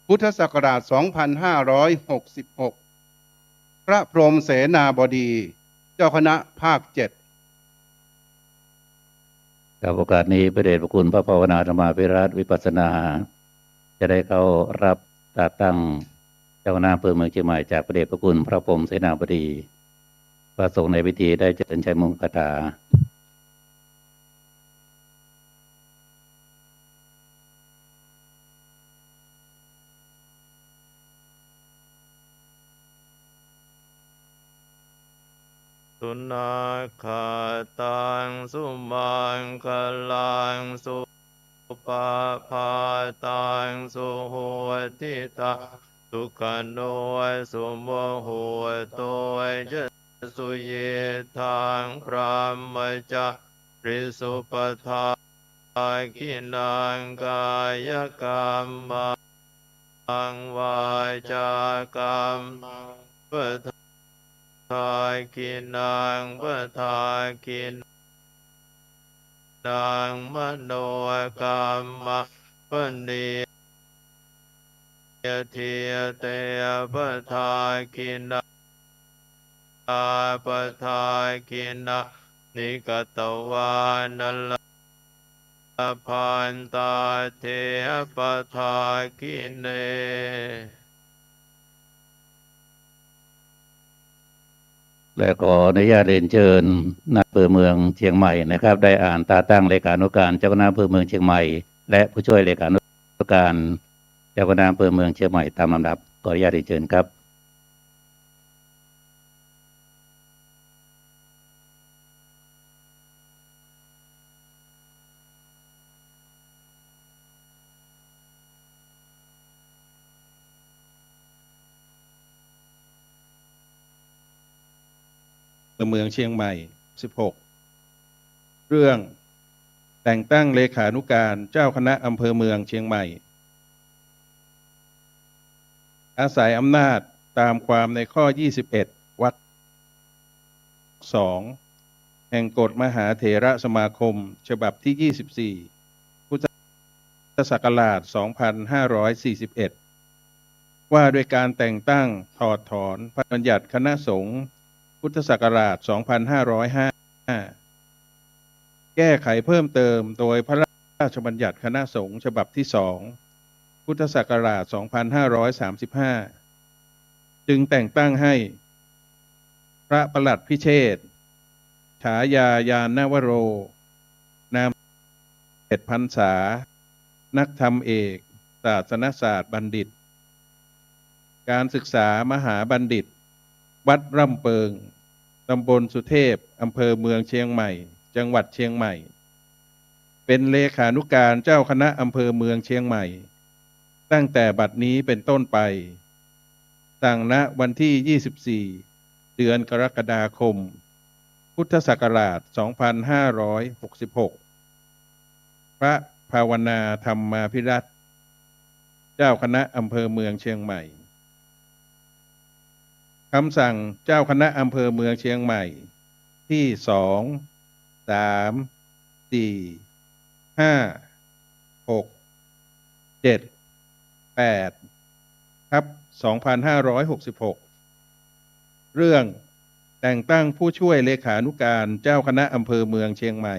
พุทธศักราช2566พระพรหมเสนาบดีเจ้าคณะภาค7กับโอกาสนี้พระเดชพระคุณพระภาวนาธรรมาภิรัตน์วิปัสสนา จะได้เข้ารับแต่ตั้งเจ้าคณะอำเภอเมืองเชียงใหม่จากพระเดชพระคุณพระพรหมเสนาบดีประสงค์ในพิธีได้เจริญชัยมงคลคาถาสุนาคาตังสุมังคลังสุปาพาตังสุโหติตาสุขันโนสุโมโหโตยะสุเยทังพรหมจาริสุปทาคินังกายกรรมังวาจากรรมังปทาคินังปทาคินังมโนกรรมะปณิยทิเตปทาคินาปทาคินานิกตวานัลพันตาเทปทาคิเนและขออนุญาตเรียนเชิญนายอำเภอเมืองเชียงใหม่นะครับได้อ่านตาตั้งเลขานุการเจ้าคณะอำเภอเมืองเชียงใหม่และผู้ช่วยเลขานุการเจ้าคณะอำเภอเมืองเชียงใหม่ตามลำดับขออนุญาตเรียนเชิญครับเมืองเชียงใหม่16เรื่องแต่งตั้งเลขานุการเจ้าคณะอำเภอเมืองเชียงใหม่อาศัยอำนาจตามความในข้อ21วรรค2แห่งกฎมหาเถรสมาคมฉบับที่24พุทธศักราช2541ว่าด้วยการแต่งตั้งถอดถอนพระบัญญัติคณะสงฆ์พุทธศักราช2505แก้ไขเพิ่มเติมโดยพระราชบัญญัติคณะสงฆ์ฉบับที่2พุทธศักราช2535จึงแต่งตั้งให้พระประหลัดพิเชษฐ์ฉายายานนวโรนาม7พรรษานักธรรมเอกศาสนศาสตร์บัณฑิตการศึกษามหาบัณฑิตวัดร่ำเปิงตำบลสุเทพอำเภอเมืองเชียงใหม่จังหวัดเชียงใหม่เป็นเลขานุการเจ้าคณะอำเภอเมืองเชียงใหม่ตั้งแต่บัดนี้เป็นต้นไปตั้งณวันที่24เดือนกรกฎาคมพุทธศักราช2566พระภาวนาธรรมาภิรัตน์เจ้าคณะอำเภอเมืองเชียงใหม่คำสั่งเจ้าคณะอำเภอเมืองเชียงใหม่ที่2 3 4 5 6 7 8ครับ2566เรื่องแต่งตั้งผู้ช่วยเลขานุการเจ้าคณะอำเภอเมืองเชียงใหม่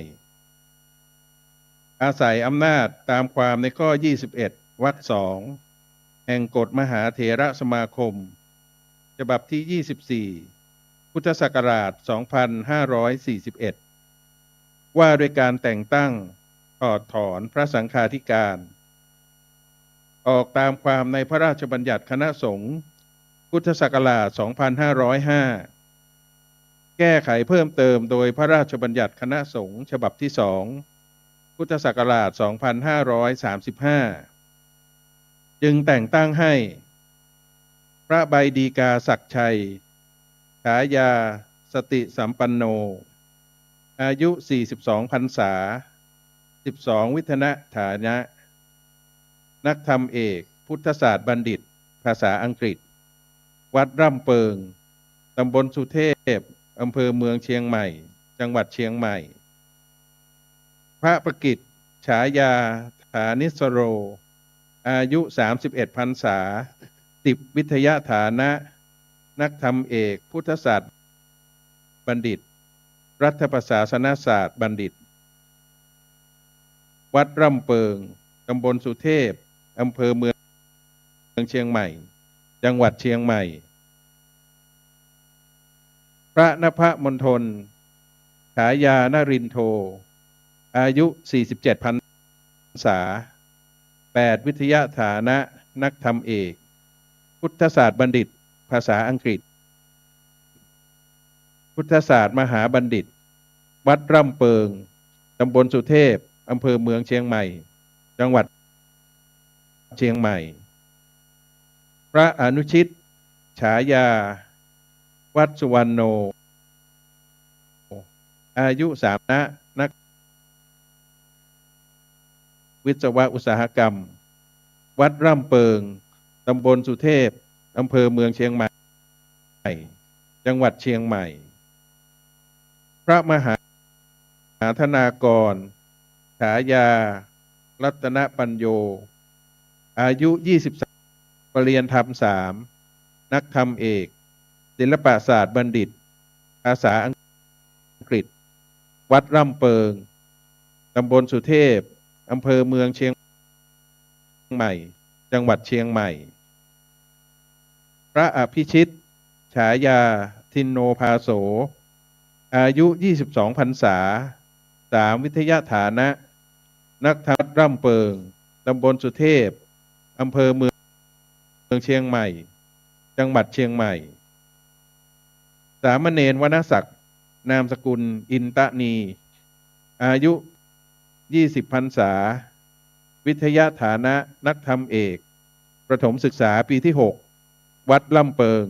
อาศัยอำนาจตามความในข้อ 21 วรรค 2 แห่งกฎมหาเถรสมาคม ฉบับที่ 24 พุทธศักราช 2541 ว่าด้วยการแต่งตั้งถอดถอนพระสังฆาธิการ ออกตามความในพระราชบัญญัติคณะสงฆ์พุทธศักราช 2505 แก้ไขเพิ่มเติมโดยพระราชบัญญัติคณะสงฆ์ฉบับที่ 2 พุทธศักราช 2535 จึงแต่งตั้งให้ พระใบดีกาศักดิ์ชัย ฉายาสติสัมปันโน อายุ 42 พรรษา 12 วิทนะฐานะ นักธรรมเอกพุทธศาสตร์บัณฑิต ภาษาอังกฤษ วัดร่ำเปิง ตำบลสุเทพ อำเภอเมืองเชียงใหม่ จังหวัดเชียงใหม่ พระประกิตติ์ฉายาฐานิสโร อายุ 31 พรรษา 10 วิทยาฐานะ นักธรรมเอกพุทธศาสตร์บัณฑิต รัฐประศาสนศาสตร์บัณฑิต วัดร่ำเปิง ตำบลสุเทพ อำเภอเมืองเชียงใหม่ จังหวัดเชียงใหม่ พระนภมณฑลฉายานรินโท อายุ 47 พรรษา 8 วิทยาฐานะ นักธรรมเอก พุทธศาสตร์บัณฑิต ภาษาอังกฤษ พุทธศาสตร์มหาบัณฑิต วัดร่ำเปิง ตำบลสุเทพ อำเภอเมืองเชียงใหม่ จังหวัดเชียงใหม่ พระอนุชิต ฉายา วัดสุวรรณโน อายุ 3 นักวิศวะอุตสาหกรรม วัดร่ำเปิง ตำบลสุเทพ อำเภอเมืองเชียงใหม่ จังหวัดเชียงใหม่ พระมหาธนากร ฉายา รัตนปัญโย อายุ 23 ปรริญญาธรรม 3 นักธรรมเอก ศิลปศาสตร์บัณฑิต ภาษาอังกฤษ วัดร่ำเปิง ตำบลสุเทพ อำเภอเมืองเชียงใหม่ จังหวัดเชียงใหม่ พระอภิชิต ฉายา ทินโนภาโส อายุ 22 พรรษา 3 วิทยาฐานะ นักธรรมร่ำเปิง ตำบลสุเทพ อำเภอเมืองเชียงใหม่ จังหวัดเชียงใหม่ สามเณรวรรณศักดิ์ นามสกุลอินตะนี อายุ 20 พรรษา วิทยาฐานะ นักธรรมเอก ประถมศึกษาปีที่ 6 วัดล่ำเปิง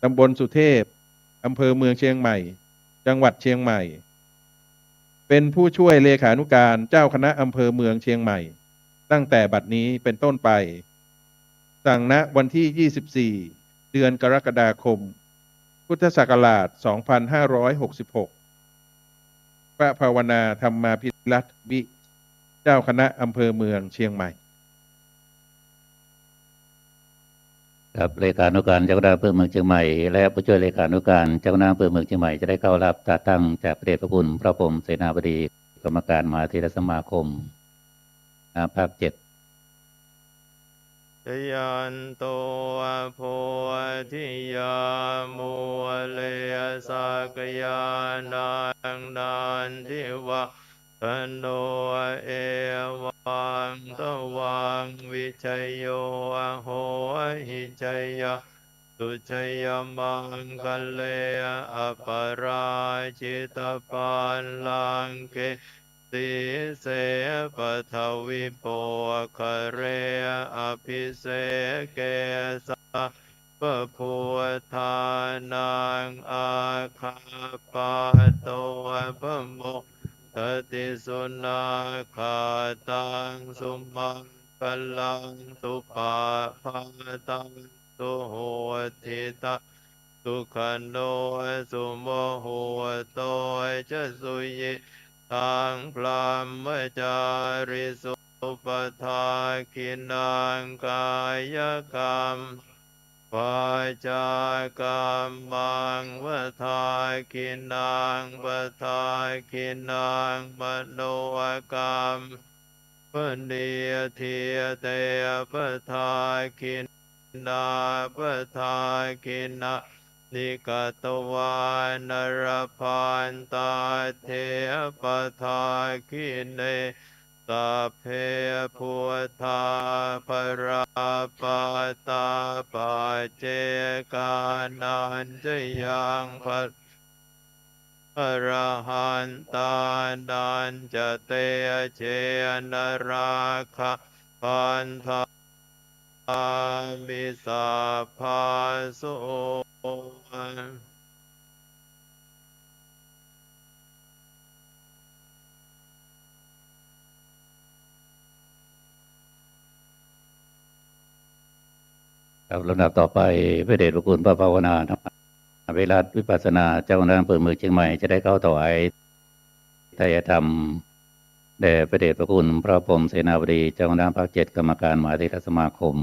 ตำบลสุเทพ อำเภอเมืองเชียงใหม่ จังหวัดเชียงใหม่ เป็นผู้ช่วยเลขานุการเจ้าคณะอำเภอเมืองเชียงใหม่ ตั้งแต่บัดนี้เป็นต้นไป สั่งณวันที่ 24 เดือนกรกฎาคม พุทธศักราช 2566 พระภาวนาธรรมาภิรัตน์วิ เจ้าคณะอำเภอเมืองเชียงใหม่ ครับเลขานุการเจ้าคณะอำเภอเมืองเชียงใหม่และผู้ช่วยเลขานุการเจ้าคณะอำเภอเมืองเชียงใหม่จะได้เข้ารับตราตั้งจากพระเดชพระคุณพระพรหมเสนาบดีกรรมการมหาเถรสมาคมภาค 7ชยันโตโพธิยามุเลสากยานังนันทิวะตโนเอวังตวังวิชัยโยโหหิชัยยตุชัยมังคะเลอปราชิตปันลังเกติเสปทวิโปคะเรอภิเสเกสะปะพุทธานังอาคาปะโตปะโมทติสุนาคาตังสุมังคลังสุปาภาตังสุโหติตาสุขันโนสุโมโหโตจะสุยิตังพรหมจาริสุปทาคินังกายกรรมวาจากรรมังวทาคินังวทาคินังมโนกรรม ปเนียเทียเตปทาคินาปทาคินานิกตวานรพันตาเทปทาคินเนสัพเพพุทธาปราปาตาปัจเจกานันจะยังพัสอรหันตานันจะเตเชนราคะพันธามิสัพพาโส ครับลำดับต่อไปพระเดชพระคุณพระภาวนาธรรมเวลาวิปัสสนาเจ้าคณะอำเภอเมืองเชียงใหม่จะได้เข้าถวายทายธรรมแด่พระเดชพระคุณพระพรหมเสนาบดีเจ้าคณะภาค 7กรรมการมหาเถรสมาคม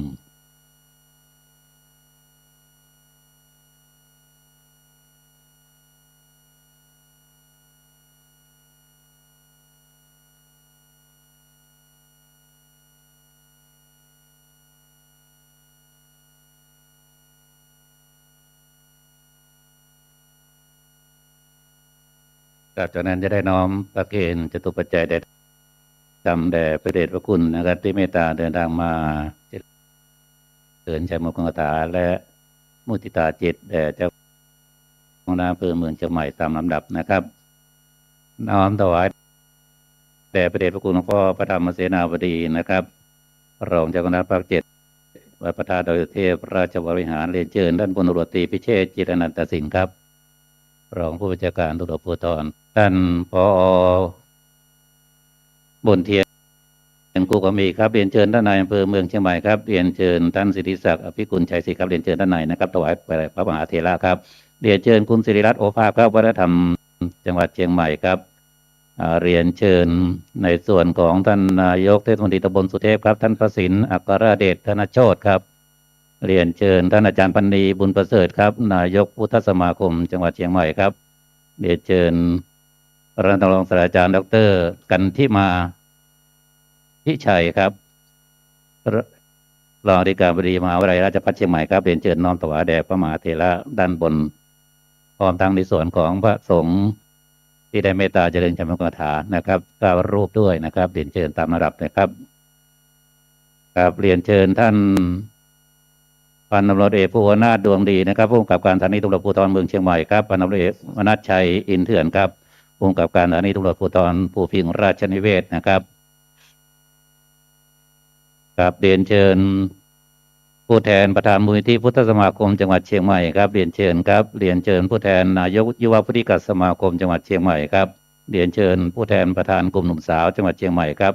จากนั้นจะได้น้อมประเคนจตุปัจจัยแด่จำแด่พระเดชพระคุณนะครับที่เมตตาเดินทางมาเชิญชัยมงคลคาถาและมุทิตาจิตแด่เจ้าคณะอำเภอเมืองเชียงใหม่ตามลำดับนะครับน้อมถวายแด่พระเดชพระคุณหลวงพ่อพระธรรมเสนาบดีนะครับรองเจ้าคณะภาค 7วัดพระธาตุดอยสุเทพราชวรวิหารเรียนเชิญท่านพลตำรวจตรีพิเชษฐ์จิรนันตสินครับรองผู้บัญชาการตำรวจภูธรท่านผอ.บนเทียนกูก็มีครับเรียนเชิญท่านนายอำเภอเมืองเชียงใหม่ครับเรียนเชิญท่านสิทธิศักดิ์อภิกุลชัยศรีครับเรียนเชิญท่านนายนะครับถวายพระมหาเถระครับเรียนเชิญคุณศิริรัตน์โอภาสครับวัฒนธรรมจังหวัดเชียงใหม่ครับเรียนเชิญในส่วนของท่านนายกเทศมนตรีตำบลสุเทพครับท่านประสินอัครเดชธนโชติครับเรียนเชิญท่านอาจารย์พันนีบุญประเสริฐครับนายกพุทธสมาคมจังหวัดเชียงใหม่ครับเรียนเชิญรองศาสตราจารย์ดร.กันทิมาพิชัยครับรองอธิการบดีมหาวิทยาลัยราชภัฏเชียงใหม่ครับเรียนเชิญน้อมถวายแด่พระมหาเถระด้านบนพร้อมทั้งในส่วนของพระสงฆ์ที่ได้เมตตาเจริญชัยมงคลคาถานะครับ9รูปด้วยนะครับเรียนเชิญตามระดับนะครับครับเรียนเชิญท่านพันตำรวจเอกภูวนาถดวงดีนะครับผู้กำกับการสถานีตำรวจภูธรเมืองเชียงใหม่ครับพันตำรวจเอกมนัสชัยอินเถื่อนครับผู้กำกับการสถานีตำรวจภูธรภูพิงราชนิเวศนะครับครับเรียนเชิญผู้แทนประธานมูลนิธิพุทธสมาคมจังหวัดเชียงใหม่ครับเรียนเชิญครับเรียนเชิญผู้แทนนายกยุวพุทธิกัสสมาคมจังหวัดเชียงใหม่ครับเรียนเชิญผู้แทนประธานกลุ่มหนุ่มสาวจังหวัดเชียงใหม่ครับ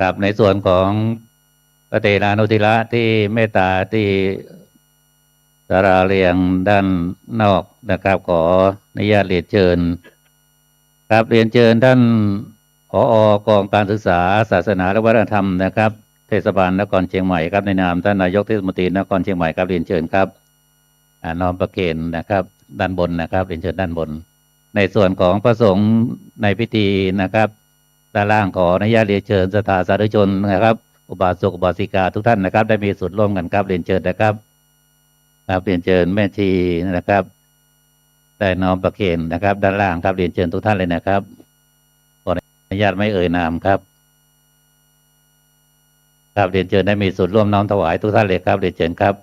ครับในส่วนของพระเถรานุทิระที่เมตตาที่ศาลาเรียงด้านนอกนะครับขออนุญาตเรียนเชิญครับเรียนเชิญท่านผอกองการศึกษาศาสนาและวัฒนธรรมนะครับเทศบาลนครเชียงใหม่ครับในนามท่านนายกเทศมนตรีนครเชียงใหม่ครับเรียนเชิญครับน้อมประเคนนะครับด้านบนนะครับเรียนเชิญด้านบนในส่วนของพระสงฆ์ในพิธีนะครับด้านล่างขออนุญาตเรียนเชิญสถาสาธุชนนะครับอุบาสกอุบาสิกาทุกท่านนะครับได้มีส่วนร่วมกันครับเรียนเชิญนะครับครับเรียนเชิญแม่ชีนะครับได้น้อมประเคนนะครับด้านล่างครับเรียนเชิญทุกท่านเลยนะครับขออนุญาตไม่เอ่ยนามครับครับเรียนเชิญได้มีส่วนร่วมน้อมถวายทุกท่านเลยครับเรียนเชิญครับ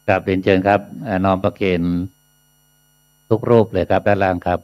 ครับเรียนเชิญครับน้อมประเคนทุกรูปเลยครับด้านล่างครับ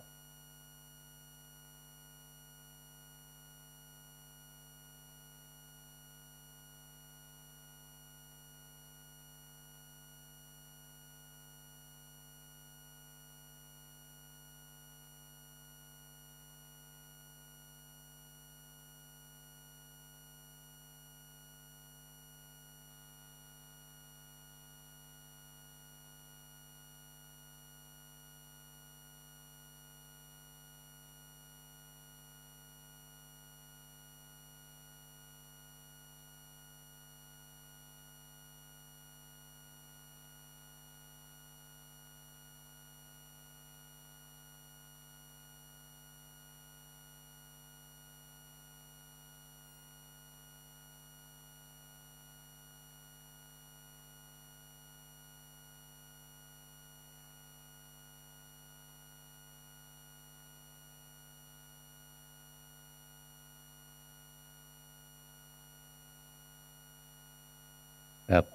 นะครับ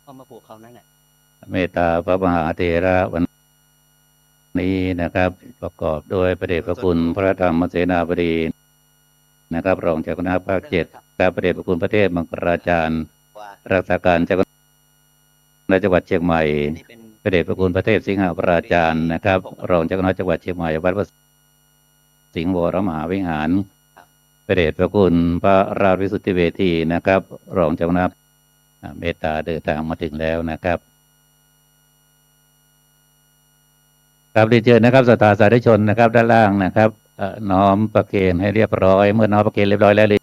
เอามาผูกเขานั่นแหละ เมตตาพระมหาเถระวันนี้นะครับ ประกอบด้วยพระเดชพระคุณพระธรรมเสนาบดีนะครับรองเจ้าคณะภาค7และพระเดชพระคุณพระเทพมังคลาจารย์รักษาการเจ้าคณะจังหวัดเชียงใหม่พระเดชพระคุณพระเทพสิงหปราจารย์นะครับรองเจ้าคณะจังหวัดเชียงใหม่วัดพระสิงห์วรมหาวิหารพระเดชพระคุณพระราชวิสุทธิเวทีนะครับรองเจ้าคณะเมตตาเดินทางมาถึงแล้วนะครับครับเรียนเชิญนะครับศรัทธาสาธุชนนะครับด้านล่างนะครับน้อมประเคนให้เรียบร้อยเมื่อน้อมประเคนเรียบร้อยแล้วเรีย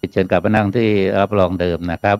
นเชิญกลับมานั่งที่รับรองเดิมนะครับ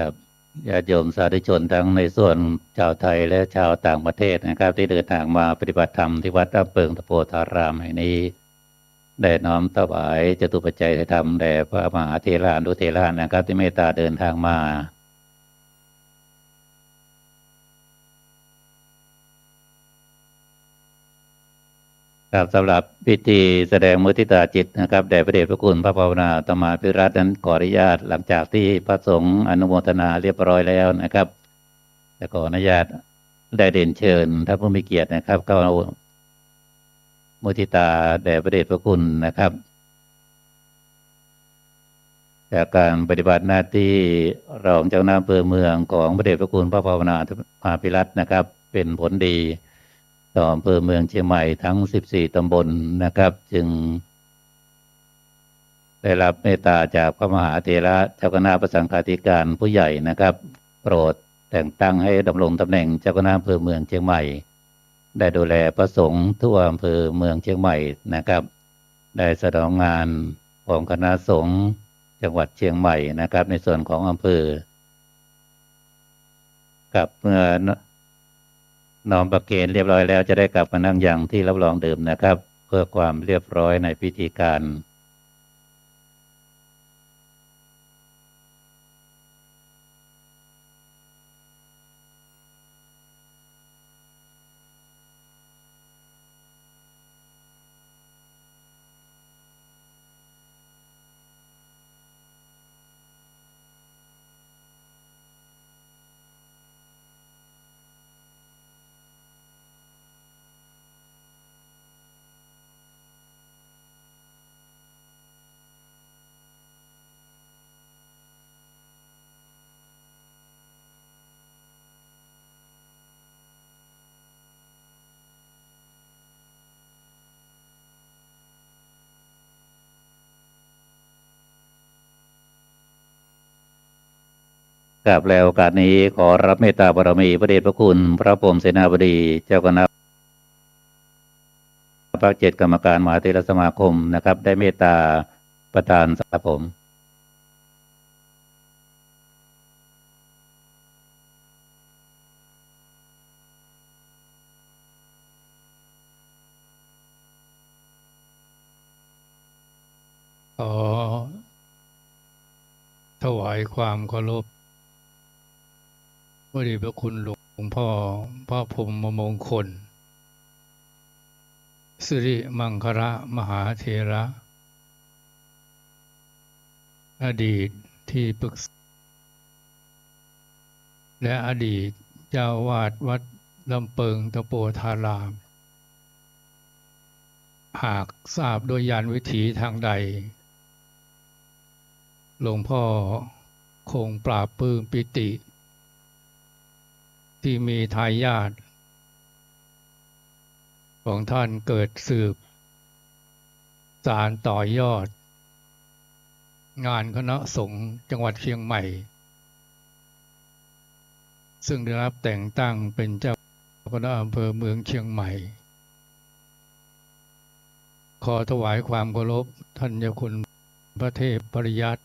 กับญาติโยมสาธุชนทั้งในส่วนชาวไทยและชาวต่างประเทศนะครับที่เดินทางมาปฏิบัติธรรมที่วัดร่ำเปิงตะโพธารามแห่งนี้ได้น้อมถวายจตุปัจจัยธรรมแด่พระมหาเถระอนุเถระนะครับที่เมตตาเดินทางมาครับสำหรับพิธีแสดงมุทิตาจิตนะครับแด่พระเดชพระคุณพระภาวนาตมาภิรัตน์นั้นขออนุญาตหลังจากที่พระสงฆ์อนุโมทนาเรียบร้อยแล้วนะครับและขออนุญาตได้เด่นเชิญท่านผู้มีเกียรตินะครับเข้ามุทิตาแด่พระเดชพระคุณนะครับจากการปฏิบัติหน้าที่รองเจ้าหน้าอำเภอเมืองของพระเดชพระคุณพระภาวนาตมาภิรัตน์นะครับเป็นผลดีต่ออำเภอเมืองเชียงใหม่ทั้ง14ตำบลนะครับจึงได้รับเมตตาจากพระมหาเถระเจ้าคณะพระสังฆาธิการผู้ใหญ่นะครับโปรดแต่งตั้งให้ดำรงตำแหน่งเจ้าคณะอำเภอเมืองเชียงใหม่ได้ดูแลพระสงฆ์ทั่วอำเภอเมืองเชียงใหม่นะครับได้สนองงานของคณะสงฆ์จังหวัดเชียงใหม่นะครับในส่วนของอำเภอกับเมื่อน้อมประเคนเรียบร้อยแล้วจะได้กลับมานั่งอย่างที่รับรองเดิมนะครับเพื่อความเรียบร้อยในพิธีการกราบแล้วโอกาสนี้ขอรับเมตตาบารมีพระเดชพระคุณพระพรหมเสนาบดีเจ้าคณะภาค7กรรมการมหาเถรสมาคมนะครับได้เมตตาประทานสาผมขอถวายความเคารพพระเดชพระคุณหลวงพ่อพระพรหมมงคลสิริมังคละมหาเถระอดีตที่ปรึกษาและอดีตเจ้าวาดวัดลำเปิงตะโปธารามหากทราบโดยยานวิถีทางใด หลวงพ่อคงปราบปลื้มปิติ ที่มีทายาทของท่านเกิดสืบสานต่อยอด งานคณะสงฆ์จังหวัดเชียงใหม่ ซึ่งได้รับแต่งตั้งเป็นเจ้าคณะอำเภอเมืองเชียงใหม่ ขอถวายความเคารพท่านเจ้าคุณพระเทพปริยัติ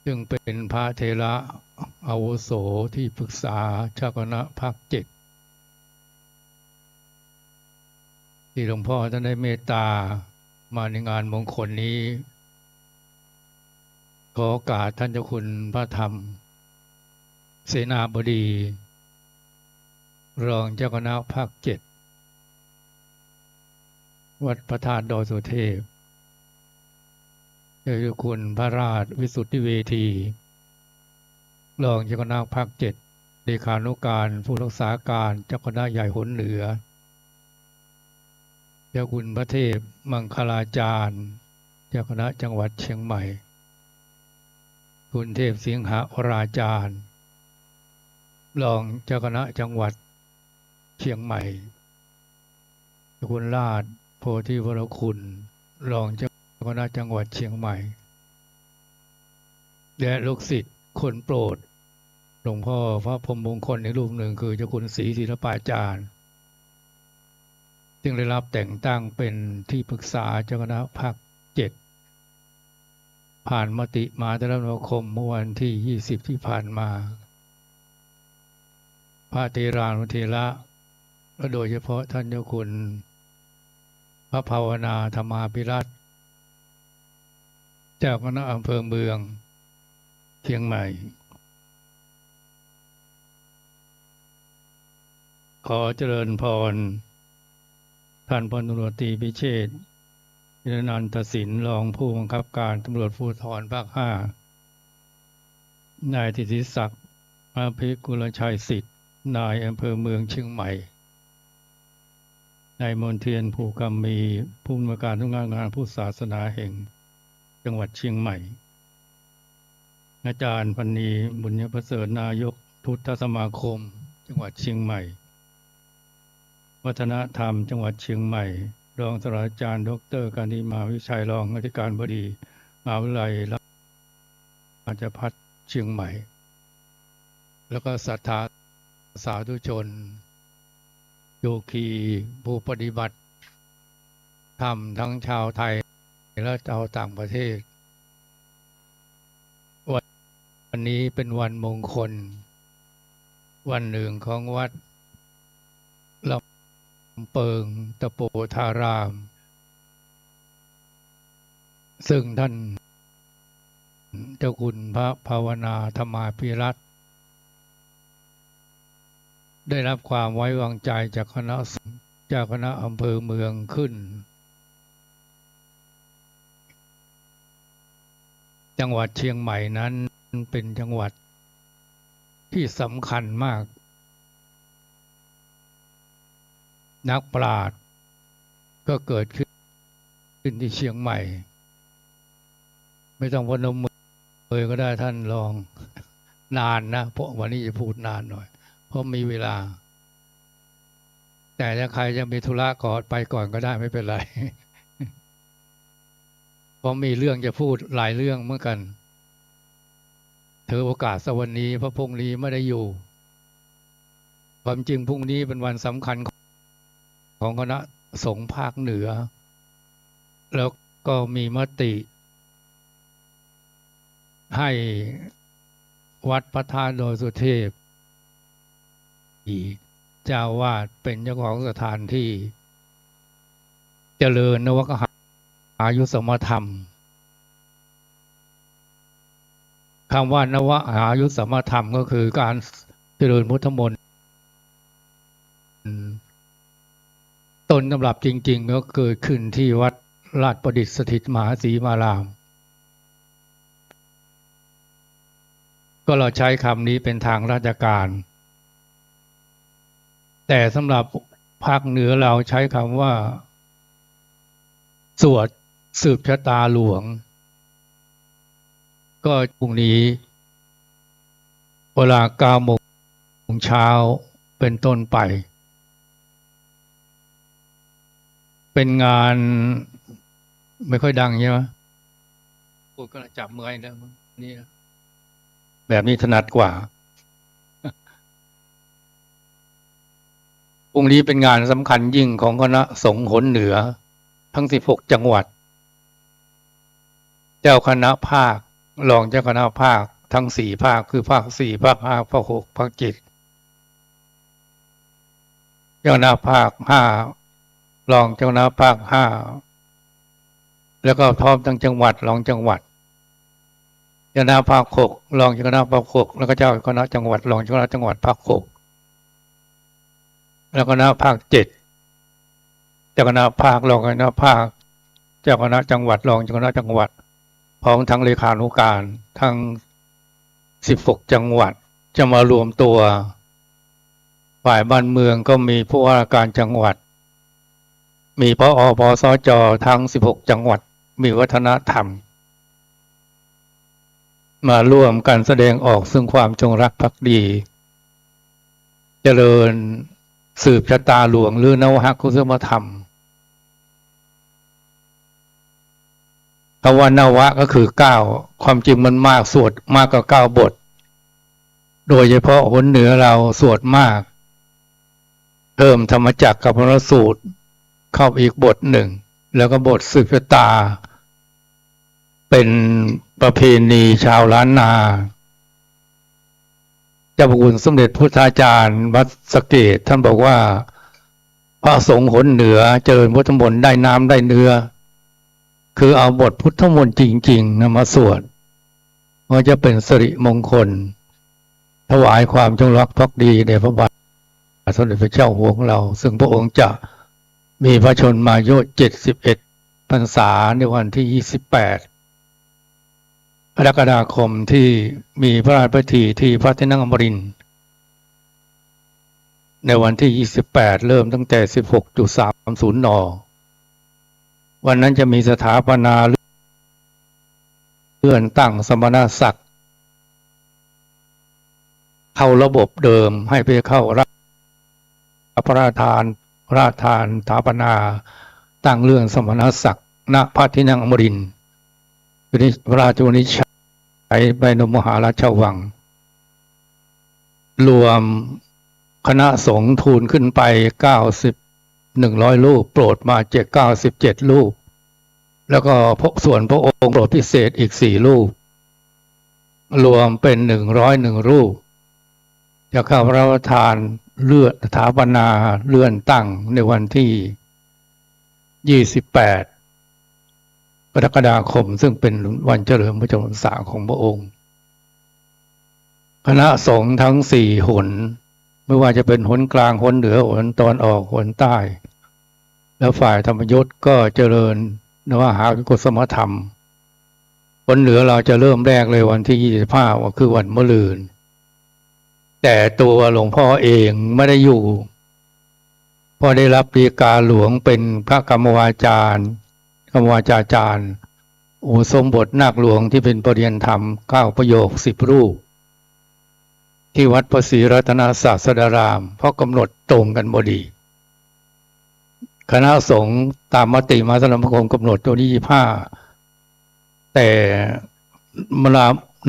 ซึ่งเป็นพระเถระอาวุโสที่ปรึกษาเจ้าคณะภาค 7ที่หลวงพ่อท่านได้เมตตามาในงานมงคลนี้ ขอโอกาสท่านเจ้าคุณพระธรรมเสนาบดี รองเจ้าคณะภาค 7วัดพระธาตุดอยสุเทพเจ้าคุณพระราชวิสุทธิเวทีรองเจ้าคณะภาค 7เลขานุการผู้รักษาการเจ้าคณะใหญ่หนเหนือเจ้าคุณพระเทพมังคลาจารย์เจ้าคณะจังหวัดเชียงใหม่คุณเทพสิงหวราจารย์รองเจ้าคณะจังหวัดเชียงใหม่เจ้าคุณราชโพธิวรคุณรองเจ้าคณะจังหวัดเชียงใหม่และลูกศิษย์คนโปรดหลวงพ่อพระพรหมมงคลในรูปหนึ่งคือเจ้าคุณศรีศิลปาจารย์ซึ่งได้รับแต่งตั้งเป็นที่ปรึกษาเจ้าคณะภาค 7ผ่านมติมหาเถรสมาคมเมื่อวันที่20ที่ผ่านมาพระเถรานุเถระและโดยเฉพาะท่านเจ้าคุณพระภาวนาธรรมาภิรัตน์เจ้าคณะอำเภอเมืองเชียงใหม่ขอเจริญพรท่านพลตำรวจตรีพิเชษฐ์อินทนันทศิลป์รองผู้บังคับการตำรวจภูธรภาค 5นายธิติศักดิ์อภิกุลชัยสิทธิ์นายอำเภอเมืองเชียงใหม่นายมนเทียนภูกรรมมีผู้อำนวยการทุกงานพุทธศาสนาแห่งจังหวัดเชียงใหม่อาจารย์พันนีบุญยประเสริฐนายกพุทธสมาคมจังหวัดเชียงใหม่วัฒนธรรมจังหวัดเชียงใหม่รองศาสตราจารย์ดร.การณิมาวิชัยรองอธิการบดีมหาวิทยาลัยราชภัฏเชียงใหม่แล้วก็ศรัทธาสาธุชนโยคีผู้ปฏิบัติธรรมทั้งชาวไทยและชาวต่างประเทศวันนี้เป็นวันมงคลวันหนึ่งของวัดลำเปิงตะโปธาราม ซึ่งท่านเจ้าคุณพระภาวนาธรรมาภิรัตน์ได้รับความไว้วางใจจากคณะสงฆ์จากคณะอำเภอเมืองขึ้นจังหวัดเชียงใหม่นั้นเป็นจังหวัดที่สำคัญมากนักปราชญ์ก็เกิดขึ้นที่เชียงใหม่ไม่ต้องพนมมือก็ได้ท่านลองนานนะเพราะวันนี้จะพูดนานหน่อยเพราะมีเวลาแต่ถ้าใครจะมีธุระก่อนไปก่อนก็ได้ไม่เป็นไรเพราะมีเรื่องจะพูดหลายเรื่องเหมือนกันถือโอกาสสักวันนี้เพราะพรุ่งนี้ไม่ได้อยู่ความจริงพรุ่งนี้เป็นวันสำคัญของคณะสงฆ์ภาคเหนือแล้วก็มีมติให้วัดพระธาตุดอยสุเทพเจ้าวาดเป็นเจ้าของสถานที่เจริญนวกหายุสมธรรมคำว่านวหายุสมธรรมก็คือการเจริญพุทธมนต์ต้นตำรับจริงๆก็เกิดขึ้นที่วัดราชประดิษฐ์สถิตมหาศรีมารามก็เราใช้คำนี้เป็นทางราชการแต่สำหรับภาคเหนือเราใช้คำว่าสวดสืบชะตาหลวง ก็พรุ่งนี้เวลา9 โมงเช้าเป็นต้นไป เป็นงานไม่ค่อยดังใช่ไหมพูดก็จับมือให้แล้วนี่แบบนี้ถนัดกว่าพรุ่งนี้เป็นงานสำคัญยิ่งของคณะสงฆ์หนเหนือทั้ง16 จังหวัด เจ้าคณะภาครองเจ้าคณะภาคทั้ง4 ภาคคือภาค4 ภาค5 ภาค6 ภาค7เจ้าคณะภาค5รองเจ้าคณะภาค5แล้วก็พร้อมทั้งจังหวัดรองจังหวัดเจ้าคณะภาค6รองเจ้าคณะภาค6แล้วก็เจ้าคณะจังหวัดรองเจ้าคณะจังหวัดภาค6แล้วก็คณะภาค7เจ้าคณะภาครองคณะภาคเจ้าคณะจังหวัดรองเจ้าคณะจังหวัดพร้อมทั้งเลขานุการทั้ง16 จังหวัดจะมารวมตัวฝ่ายบ้านเมืองก็มีผู้ว่าการจังหวัดมีผอ.ผสจ.ทั้ง16 จังหวัดมีวัฒนธรรมมาร่วมกันแสดงออกซึ่งความจงรักภักดีเจริญสืบชะตาหลวงหรือนวหคุสมธรรมคำว่านวะก็คือ9ความจริงมันมากสวดมากกว่า9 บทโดยเฉพาะหนเหนือเราสวดมากเพิ่มธรรมจักรกับพระสูตรเข้าอีกบทหนึ่งแล้วก็บทสืบชะตาเป็นประเพณีชาวล้านนาเจ้าพระคุณสมเด็จพุทธาจารย์วัดสะเกษท่านบอกว่าพระสงฆ์หนเหนือเจริญพุทธมนต์ได้น้ำได้เนื้อคือเอาบทพุทธมนต์จริงๆนำมาสวดว่าจะเป็นสิริมงคลถวายความจงรักภักดีแด่พระบาทสมเด็จพระเจ้าอยู่หัวของเราซึ่งพระองค์จะมีพระชนมายุ71 พรรษาในวันที่28 กรกฎาคมที่มีพระราชพิธีที่พระที่นั่งอมรินทร์ในวันที่28เริ่มตั้งแต่ 16.30 น.วันนั้นจะมีสถาปนาเลื่อนตั้งสมณศักดิ์เข้าระบบเดิมให้ไปเข้ารับพระราชทานสถาปนาตั้งเลื่อนสมณศักดิ์ณพระที่นั่งอมรินทร์พระราชวณิชชัยบรมมหาราชวังรวมคณะสงฆ์ทูลขึ้นไป100 รูปโปรดมา97 รูปแล้วก็ส่วนพระองค์โปรดพิเศษอีก4 รูปรวมเป็น101 รูปจะเข้าพระราชทานเลื่อนสถาปนาเลื่อนตั้งในวันที่28 กรกฎาคมซึ่งเป็นวันเฉลิมพระชนมพรรษาของพระองค์คณะสงฆ์ทั้ง4 หนไม่ว่าจะเป็นหนกลางหนเหนือหนตะวันออกหนใต้แล้วฝ่ายธรรมยุทธ์ก็เจริญนวหากุศลธรรมหนเหนือเราจะเริ่มแรกเลยวันที่25ว่าคือวันมะรืนแต่ตัวหลวงพ่อเองไม่ได้อยู่พอได้รับฎีกาหลวงเป็นพระกรรมวาจารย์อุปสมบทนาคหลวงที่เป็นปริยนธรรม9 ประโยค10 รูปที่วัดพระศรีรัตนศาสดารามเพราะกำหนดตรงกันพอดีคณะสงฆ์ตามมติมหาสนมคมกำหนดตัวที่25แต่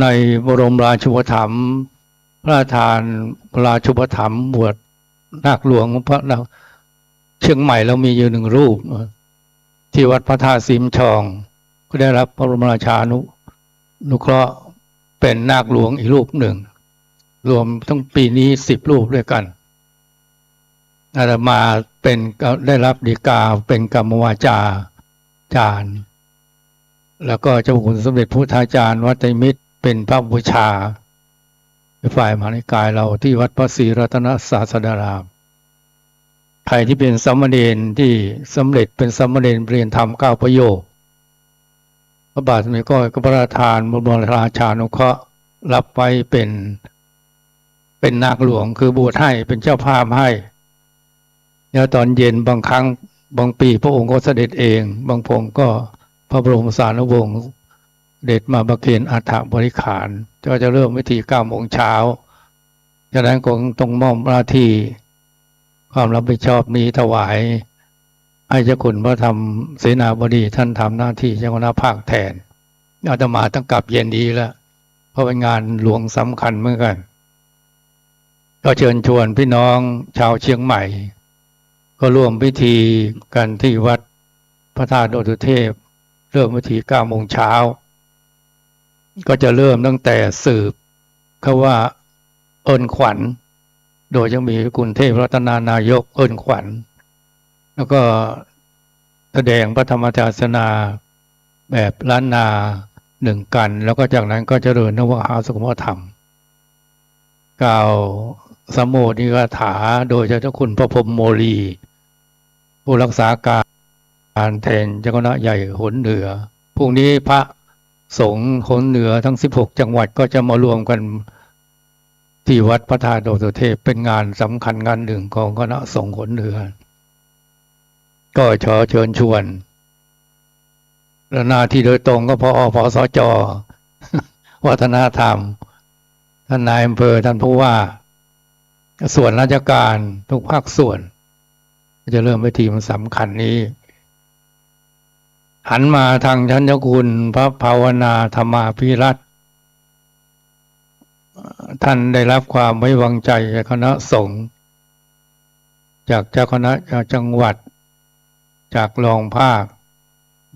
ในบรมราชูปถัมภ์พระราชทานราชูปถัมภ์บวชนาคหลวงพระเชียงใหม่เรามีอยู่1 รูปที่วัดพระธาตุสีมชองก็ได้รับพระบรมราชานุเคราะห์เป็นนาคหลวงอีกรูปหนึ่งรวมทั้งปีนี้10 รูปด้วยกันอาตมาเป็นได้รับฎีกาเป็นกรรมวาจาจารย์แล้วก็เจ้าคุณสมเด็จพุทธาจารย์วัดไตรมิตรเป็นพระบูชาฝ่ายมหานิกายเราที่วัดพระศรีรัตนศาสดารามใครที่เป็นสามเณรที่สำเร็จเป็นสามเณรเรียนธรรม9 ประโยคพระบาทสมเด็จก็ประทานบรมราชานุเคราะห์รับไว้เป็นนาคหลวงคือบวชให้เป็นเจ้าภาพให้แล้วตอนเย็นบางครั้งบางปีพระองค์ก็เสด็จเองบางพงก็พระบรมสารีวงศ์ เด็จมาประเคนอัฐบริขารก็จะเริ่มพิธี9 โมงเช้าจากนั้นคงต้องมอบหน้าที่ความรับผิดชอบนี้ถวายให้เจ้าคุณพระธรรมเสนาบดีท่านทำหน้าที่เจ้าคณะภาคแทนอาตมาต้องกลับเย็นดีแล้วเพราะเป็นงานหลวงสำคัญเหมือนกันก็เชิญชวนพี่น้องชาวเชียงใหม่ก็ร่วมพิธีกันที่วัดพระธาตุดอยสุเทพเริ่มพิธี9 โมงเช้าก็จะเริ่มตั้งแต่สืบคำว่าเอิ้นขวัญโดยจะมีคุณเทพรัตนานายกเอิ้นขวัญแล้วก็แสดงพระธรรมเทศนาแบบล้านนา1 กันแล้วก็จากนั้นก็เจริญนวหาสุขมธรรมกล่าวสมโภชนิกถาโดยเจ้าคุณพระพรหมโมลีผู้รักษาการแทนเจ้าคณะใหญ่หนเหนือพรุ่งนี้พระสงฆ์หนเหนือทั้ง16 จังหวัดก็จะมารวมกันที่วัดพระธาตุดอยสุเทพเป็นงานสำคัญงานหนึ่งของคณะสงฆ์หนเหนือก็เชิญชวนและหน้าที่โดยตรงก็พสจ.วัฒนธรรมท่านนายอำเภอท่านผู้ว่าส่วนราชการทุกภาคส่วนจะเริ่มพิธีมันสำคัญนี้หันมาทางท่านเจ้าคุณพระภาวนาธรรมาภิรัตน์ท่านได้รับความไว้วางใจจากคณะสงฆ์จากเจ้าคณะจังหวัดจากรองภาค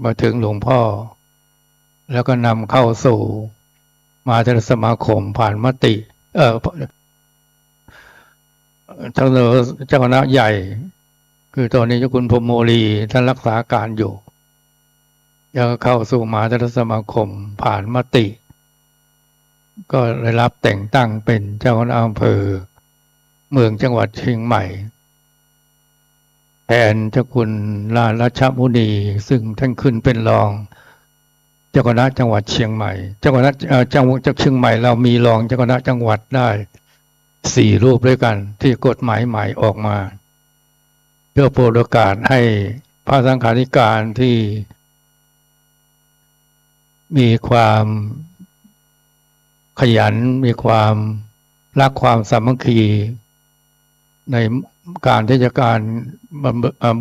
มาถึงหลวงพ่อแล้วก็นำเข้าสู่มหาเถรสมาคมผ่านมติทางเจ้าคณะใหญ่คือตอนนี้เจ้าคุณพรหมโมลีท่านรักษาการอยู่ยังเข้าสู่มหาเถรสมาคมผ่านมติก็ได้รับแต่งตั้งเป็นเจ้าคณะอำเภอเมืองจังหวัดเชียงใหม่แทนเจ้าคุณลาลัชมุนีซึ่งท่านขึ้นเป็นรองเจ้าคณะจังหวัดเชียงใหม่เจ้าคณะจังหวัดเชียงใหม่เรามีรองเจ้าคณะจังหวัดได้4 รูปด้วยกันที่กฎหมายใหม่ออกมาเพื่อโปรดโอกาสให้พระสังฆาธิการที่มีความขยันมีความรักความสามัคคีในการที่จะการ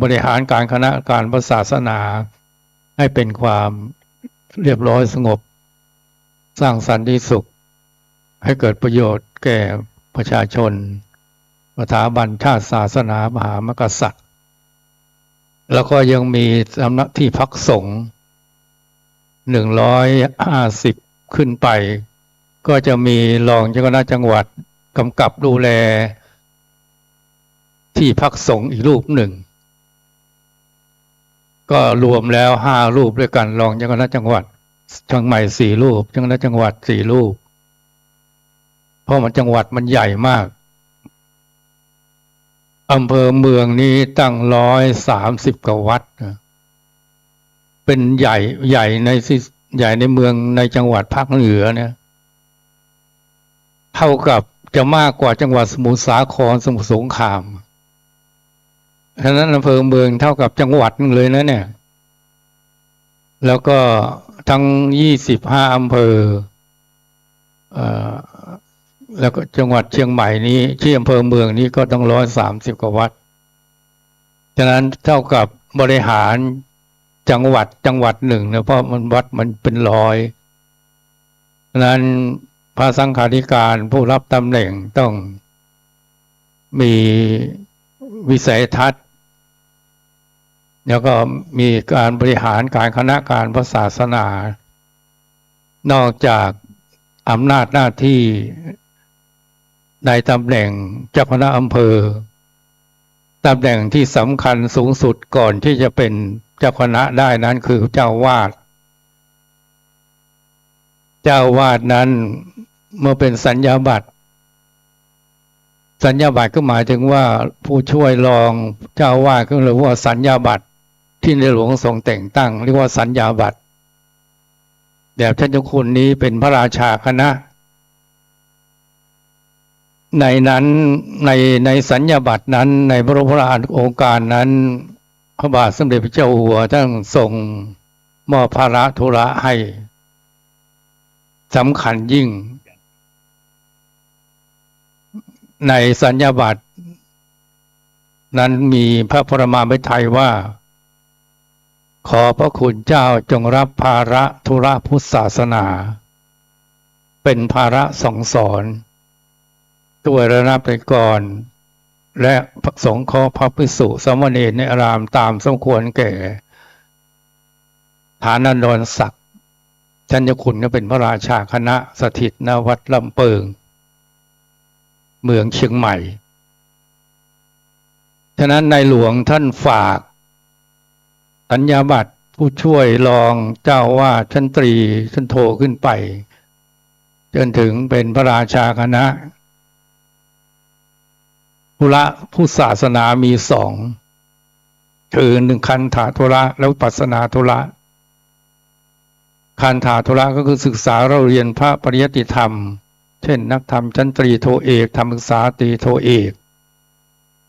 บริหารการคณะการพระศาสนาให้เป็นความเรียบร้อยสงบสร้างสันติสุขให้เกิดประโยชน์แก่ประชาชนสถาบันชาติศาสนามหามกษัตริย์แล้วก็ยังมีสำนักที่พักสงฆ์150ขึ้นไปก็จะมีรองเจ้าคณะจังหวัดกำกับดูแลที่พักสงฆ์อีกรูปหนึ่งก็รวมแล้ว5 รูปด้วยกันรองเจ้าคณะจังหวัดเชียงใหม่4 รูปเจ้าคณะจังหวัด4 รูปเพราะมันจังหวัดมันใหญ่มากอำเภอเมืองนี้ตั้ง130 กว่าวัดเป็นใหญ่ในเมืองในจังหวัดภาคเหนือเนี่ยเท่ากับจะมากกว่าจังหวัดสมุทรสาครสมุทรสงครามฉะนั้นอำเภอเมืองเท่ากับจังหวัดนึงเลยนะเนี่ยแล้วก็ทั้ง25 อำเภอแล้วก็จังหวัดเชียงใหม่นี้ที่อำเภอเมืองนี้ก็ต้อง130 กว่าวัดฉะนั้นเท่ากับบริหารจังหวัดหนึ่งนะเพราะมันวัดมันเป็น100ฉะนั้นพระสังฆาธิการผู้รับตำแหน่งต้องมีวิสัยทัศน์แล้วก็มีการบริหารการคณะการพระศาสนานอกจากอำนาจหน้าที่ในตำแหน่งเจ้าคณะอำเภอตำแหน่งที่สำคัญสูงสุดก่อนที่จะเป็นเจ้าคณะได้นั้นคือเจ้าวาดนั้นเมื่อเป็นสัญญาบัตรก็หมายถึงว่าผู้ช่วยรองเจ้าวาดก็เรียกว่าสัญญาบัตรที่ในหลวงทรงแต่งตั้งเรียกว่าสัญญาบัตรแบบท่านเจ้าคุณนี้เป็นพระราชาคณะในนั้นในสัญญาบัตรนั้นในพระบรมราชโองการนั้นพระบาทสมเด็จพระเจ้าอยู่หัวท่านทรงมอบภาระธุระให้ สำคัญยิ่งในสัญญาบัตรนั้นมีพระประมาภิไธยว่าขอพระคุณเจ้าจงรับภาระธุระพุทธศาสนาเป็นภาระสงฆ์สอนด้วยระนาบไปก่อนและสงเคราะห์พระภิกษุสามเณรในอารามตามสมควรแก่ฐานันดรศักดิ์ชัญญคุณก็เป็นพระราชาคณะสถิตณวัดลำเปิงเมืองเชียงใหม่ฉะนั้นในหลวงท่านฝากสัญญาบัตรผู้ช่วยรองเจ้าวาดชั้นตรีชั้นโทขึ้นไปจนถึงเป็นพระราชาคณะธุระผู้ศาสนามีสองคือหนึ่งคันธาธุระและวิปัสสนาธุระคันธาธุระก็คือศึกษาเราเรียนพระปริยัติธรรมเช่นนักธรรมชั้นตรีโทเอกธรรมศึกษาตรีโทเอก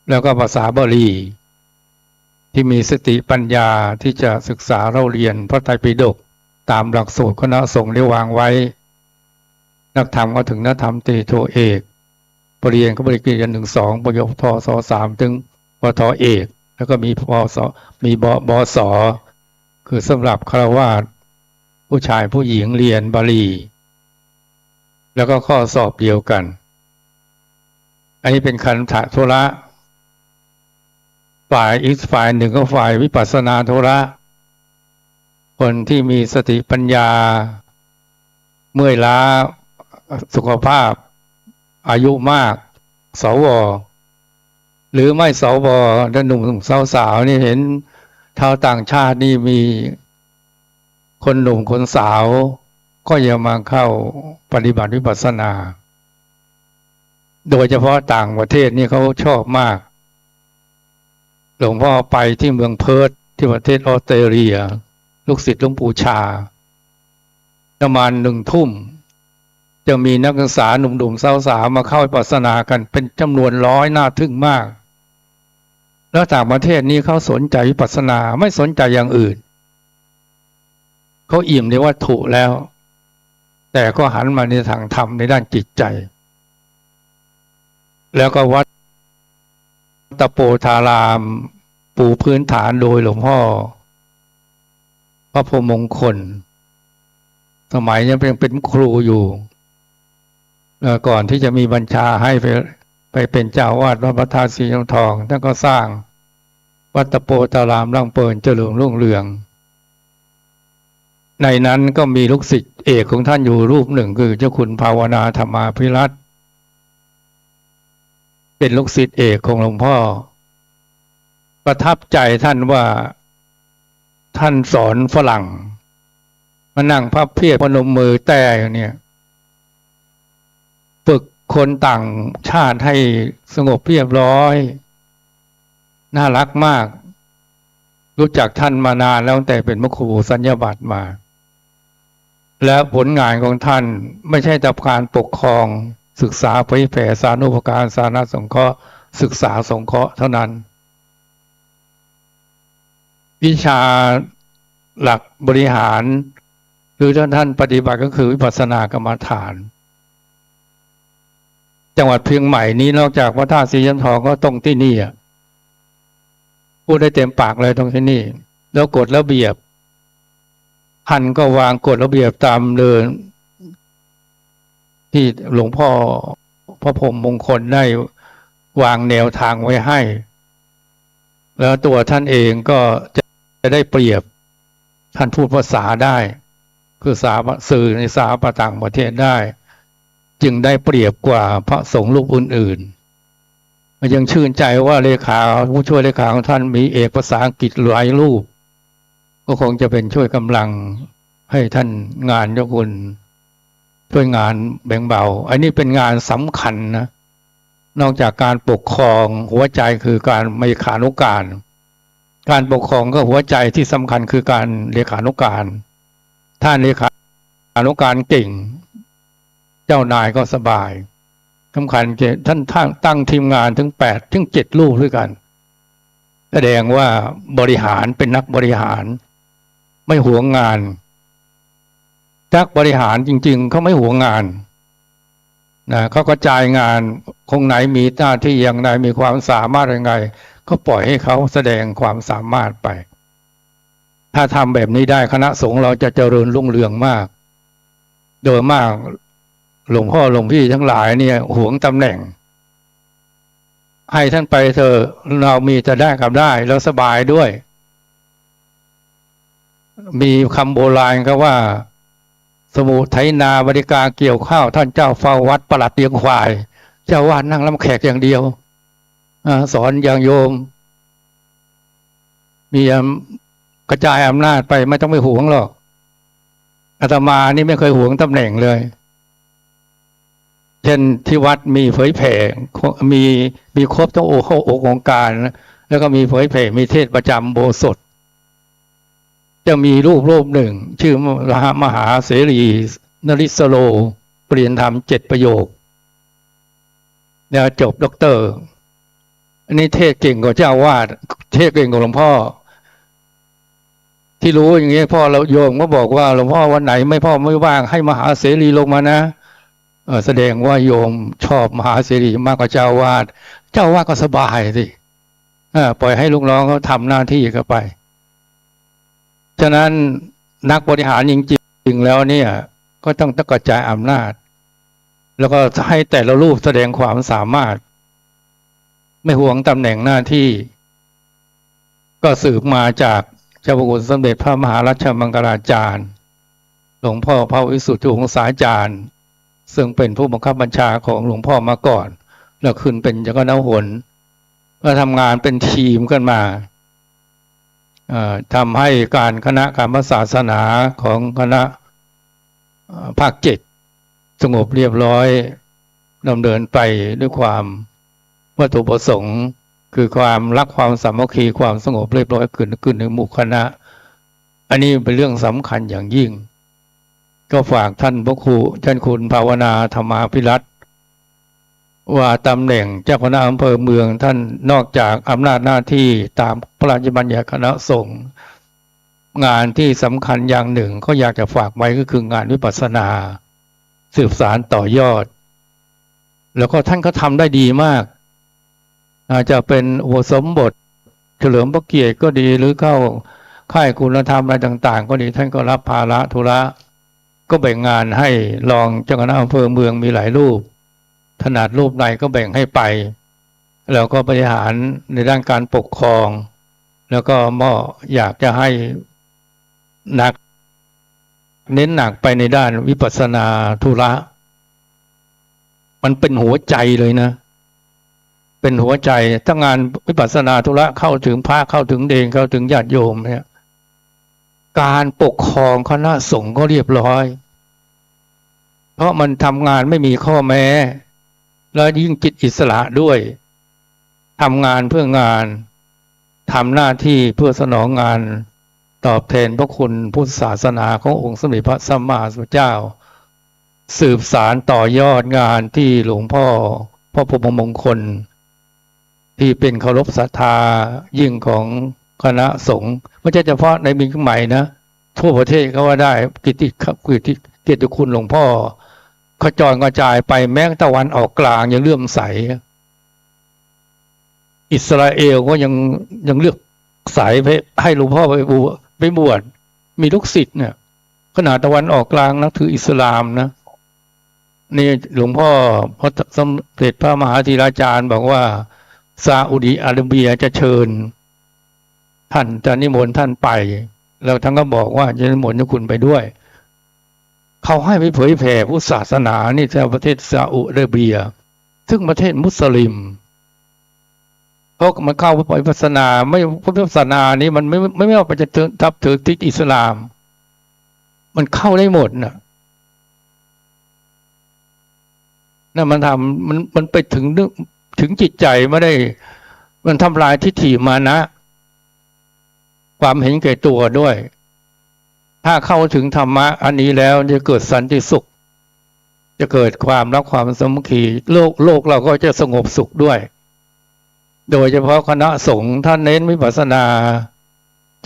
แล้วก็ภาษาบาลีที่มีสติปัญญาที่จะศึกษาเราเรียนพระไตรปิฎกตามหลักสูตรคณะสงฆ์ได้วางไว้นักธรรมก็ถึงนักธรรมตรีโทเอกปริญญาก็ปริญญา1-2ปริญญาโท2-3ถึงปทเอกแล้วก็มีปสมีบสคือสำหรับฆราวาสผู้ชายผู้หญิงเรียนบาลีแล้วก็ข้อสอบเดียวกันอันนี้เป็นคันธะธุระฝ่ายอีกฝ่ายหนึ่งก็ฝ่ายวิปัสสนาธุระคนที่มีสติปัญญาเมื่อยล้าสุขภาพอายุมากสวหรือไม่สวถ้าหนุ่มสาวนี่เห็นชาวต่างชาตินี่มีคนหนุ่มคนสาวก็อย่ามาเข้าปฏิบัติวิปัสสนาโดยเฉพาะต่างประเทศนี่เขาชอบมากหลวงพ่อไปที่เมืองเพิร์ธที่ประเทศออสเตรเลียลูกศิษย์หลวงปู่ชาประมาณ1 ทุ่มจะมีนักศึกษาหนุ่มๆสาวๆมาเข้าวิปัสสนากันเป็นจำนวน100น่าทึ่งมากแล้วต่างประเทศนี้เขาสนใจวิปัสสนาไม่สนใจอย่างอื่นเขาอิ่มในวัตถุแล้วแต่ก็หันมาในทางธรรมในด้านจิตใจแล้วก็วัดตะโปธารามปูพื้นฐานโดยหลวงพ่อพระพรหมมงคลสมัยยังเป็นครูอยู่ก่อนที่จะมีบัญชาให้ไปเป็นเจ้าวาดวัดพระธาตุศรีทองท่านก็สร้างวัดตะโปธารามร่างเปิลเจริญรุ่งเรืองในนั้นก็มีลูกศิษย์เอกของท่านอยู่รูปหนึ่งคือเจ้าคุณภาวนาธรรมาภิรัตน์เป็นลูกศิษย์เอกของหลวงพ่อประทับใจท่านว่าท่านสอนฝรั่งมานั่งพับเพียบพนมมือแต่อย่างเนี้ยฝึกคนต่างชาติให้สงบเรียบร้อยน่ารักมากรู้จักท่านมานานแล้วแต่เป็นพระครูสัญญาบัตรมาและผลงานของท่านไม่ใช่แต่การปกครองศึกษาเผยแผ่สานุปการสาธารณสงเคราะห์ศึกษาสงเคราะห์เท่านั้นวิชาหลักบริหารหรือท่านปฏิบัติก็คือวิปัสสนากรรมฐานจังหวัดเชียงใหม่นี้นอกจากพระธาตุศรีทองก็ตรงที่นี่พูดได้เต็มปากเลยตรงที่นี่แล้วกฎระเบียบท่านก็วางกฎระเบียบตามเดินที่หลวงพ่อพระพรหมมงคลได้วางแนวทางไว้ให้แล้วตัวท่านเองก็จะได้เปรียบท่านพูดภาษาได้คือสื่อในภาษาต่างประเทศได้จึงได้เปรียบกว่าพระสงฆ์รูปอื่นๆมันยังชื่นใจว่าเลขาผู้ช่วยเลขาของท่านมีเอกภาษาอังกฤษหลายรูปก็คงจะเป็นช่วยกำลังให้ท่านงานเจ้าคุณช่วยงานแบ่งเบาอันนี้เป็นงานสำคัญนะนอกจากการปกครองหัวใจคือการเลขานุการการปกครองก็หัวใจที่สำคัญคือการเลขานุการท่านเลขานุการเก่งเจ้านายก็สบายสำคัญท่านตั้งทีมงานถึง8 ถึง 7 รูปด้วยกันแสดงว่าบริหารเป็นนักบริหารไม่หวงงาน นักบริหารจริงๆเขาไม่หวงงานนะเขากระจายงานคงไหนมีหน้าที่อย่างไรมีความสามารถยังไงก็ปล่อยให้เขาแสดงความสามารถไปถ้าทำแบบนี้ได้คณะสงฆ์เราจะเจริญรุ่งเรืองมากโดยมากหลวงพ่อหลวงพี่ทั้งหลายเนี่ยหวงตำแหน่งให้ท่านไปเถอะเรามีจะได้กับได้แล้วสบายด้วยมีคำโบราณก็ว่าสมุไถนาบริการเกี่ยวข้าวท่านเจ้าเฝ้าวัดปลัดเลี้ยงควายเจ้าวาดนั่งรับแขกอย่างเดียวสอนอย่างโยมมีกระจายอำนาจไปไม่ต้องไปหวงหรอกอาตมานี่ไม่เคยหวงตำแหน่งเลยเช่นที่วัดมีเผยแผ่มีครบทั้งองค์การแล้วก็มีเผยแผ่มีเทศประจำโบสถจะมีรูปหนึ่งชื่อมหาเสรีนริศโลเปลี่ยนธรรม7 ประโยคเนี่ยจบด็อกเตอร์อันนี้เทศเก่งกว่าเจ้าวาดเทศเก่งกว่าหลวงพ่อที่รู้อย่างนี้พ่อเราโยมก็บอกว่าหลวงพ่อวันไหนพ่อไม่ว่างให้มหาเสรีลงมานะแสดงว่าโยมชอบมหาเสรีมากกว่าเจ้าวาดก็สบายสิปล่อยให้ลูกน้องเขาทำหน้าที่กันไปฉะนั้นนักบริหารจริงๆแล้วเนี่ยก็ต้องกระจายอำนาจแล้วก็ให้แต่ละรูปแสดงความสามารถไม่หวงตำแหน่งหน้าที่ก็สืบมาจากเจ้าพระคุณสมเด็จพระมหารัชมังคลาจารย์หลวงพ่อพระวิสุทธิวงศาจารย์ซึ่งเป็นผู้บังคับบัญชาของหลวงพ่อมาก่อนแล้วขึ้นเป็นเจ้าคณะหนก็ทำงานเป็นทีมกันมาทำให้การคณะการศาสนาของคณะภาค7สงบเรียบร้อยดำเนินไปด้วยความวัตถุประสงค์คือความรักความสามัคคีความสงบเรียบร้อยขึ้นในหมู่คณะอันนี้เป็นเรื่องสำคัญอย่างยิ่งก็ฝากท่านพระครูท่านคุณภาวนาธรรมาภิรัตน์ว่าตำแหน่งเจ้าคณะอำเภอเมืองท่านนอกจากอำนาจหน้าที่ตามพระราชบัญญัติคณะสงฆ์งานที่สำคัญอย่างหนึ่งก็อยากจะฝากไว้ก็คืองานวิปัสสนาสืบสารต่อยอดแล้วก็ท่านก็ทำได้ดีมากอาจจะเป็นอุปสมบทเฉลิมพระเกียรติก็ดีหรือเข้าค่ายคุณธรรมอะไรต่างๆก็ดีท่านก็รับภาระธุระก็แบ่งงานให้รองเจ้าคณะอำเภอเมืองมีหลายรูปถนัดรูปใดก็แบ่งให้ไปแล้วก็บริหารในด้านการปกครองแล้วก็อยากจะให้เน้นหนักไปในด้านวิปัสสนาธุระมันเป็นหัวใจเลยนะเป็นหัวใจถ้างานวิปัสสนาธุระเข้าถึงพระเข้าถึงเดชเข้าถึงญาติโยมเนี่ยการปกครองคณะสงฆ์ก็เรียบร้อยเพราะมันทำงานไม่มีข้อแม้แล้วยิ่งจิตอิสระด้วยทำงานเพื่องานทำหน้าที่เพื่อสนองงานตอบแทนพระคุณพุทธศาสนาขององค์สมเด็จพระสัมมาสัมพุทธเจ้าสืบสารต่อยอดงานที่หลวงพ่อพระพรหมมงคลที่เป็นเคารพศรัทธายิ่งของคณะสงฆ์ไม่ใช่เฉพาะในเมืองใหม่นะทั่วประเทศก็ว่าได้เกียรติคุณหลวงพ่อขจรกระจายไปแม้ตะวันออกกลางยังเลื่อมใสอิสราเอลก็ยังเลือกสายให้หลวงพ่อไปบวชมีลูกศิษย์เนี่ยขนาดตะวันออกกลางนับถืออิสลามนะนี่หลวงพ่อพระสมเด็จพระมหาธีราจารย์บอกว่าซาอุดิอาระเบียจะเชิญท่านจะนิมนต์ท่านไปแล้วท่านก็บอกว่าจะนิมนต์คุณไปด้วยเขาให้ไปเผยแผ่พุทธศาสนานี่ในประเทศซาอุดิอาระเบียซึ่งประเทศมุสลิมเพราะมันเข้าไปศาสนาไม่พุทธศาสนานี้มันไม่ว่าจะทับถือทิศอิสลามมันเข้าได้หมดน่ะนั่นมันทำมันไปถึงจิตใจไม่ได้มันทำลายทิฏฐิมานะความเห็นแก่ตัวด้วยถ้าเข้าถึงธรรมะอันนี้แล้วจะเกิดสันติสุขจะเกิดความรักความสามัคคีโลกเราก็จะสงบสุขด้วยโดยเฉพาะคณะสงฆ์ท่านเน้นวิปัสสนา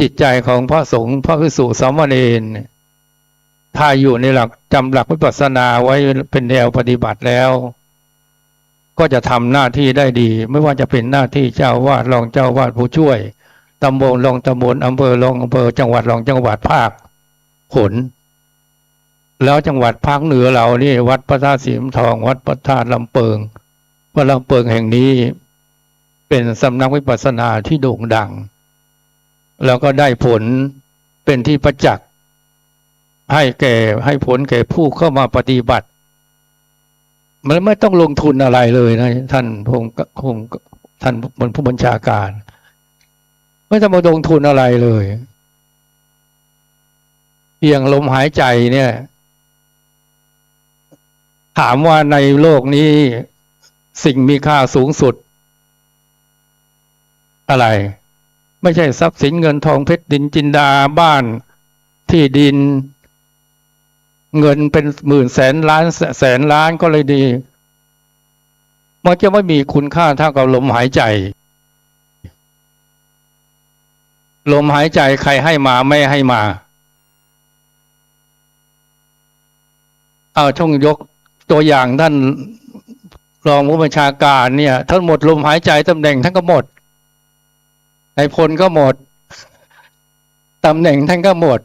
จิตใจของพระสงฆ์พระภิกษุสามเณร ถ้าอยู่ในหลักจำหลักวิปัสสนาไว้เป็นแนวปฏิบัติแล้ว ก็จะทำหน้าที่ได้ดี ไม่ว่าจะเป็นหน้าที่เจ้าวาดรองเจ้าวาดผู้ช่วยตำบลรองตำบลอำเภอรองอำเภอจังหวัดรองจังหวัดภาคผลแล้วจังหวัดภาคเหนือเรานี่วัดพระธาตุสีมทองวัดพระธาตุลำเปิงวัดลำเปิงแห่งนี้เป็นสำนักวิปัสสนาที่โด่งดังแล้วก็ได้ผลเป็นที่ประจักษ์ให้ผลแก่ผู้เข้ามาปฏิบัติมันไม่ต้องลงทุนอะไรเลยนะท่านท่านผู้บัญชาการไม่ต้องมาลงทุนอะไรเลยเพียงลมหายใจเนี่ยถามว่าในโลกนี้สิ่งมีค่าสูงสุดอะไรไม่ใช่ทรัพย์สินเงินทองเพชรดินจินดาบ้านที่ดินเงินเป็นหมื่นแสนล้านแสนล้านก็เลยดีมันจะไม่มีคุณค่าเท่ากับลมหายใจลมหายใจใครให้มาไม่ให้มาช่องยกตัวอย่างท่านรองผู้บัญชาการเนี่ยท่านหมดลมหายใจตำแหน่งท่านก็หมดนายพลก็หมดตำแหน่งท่านก็หมด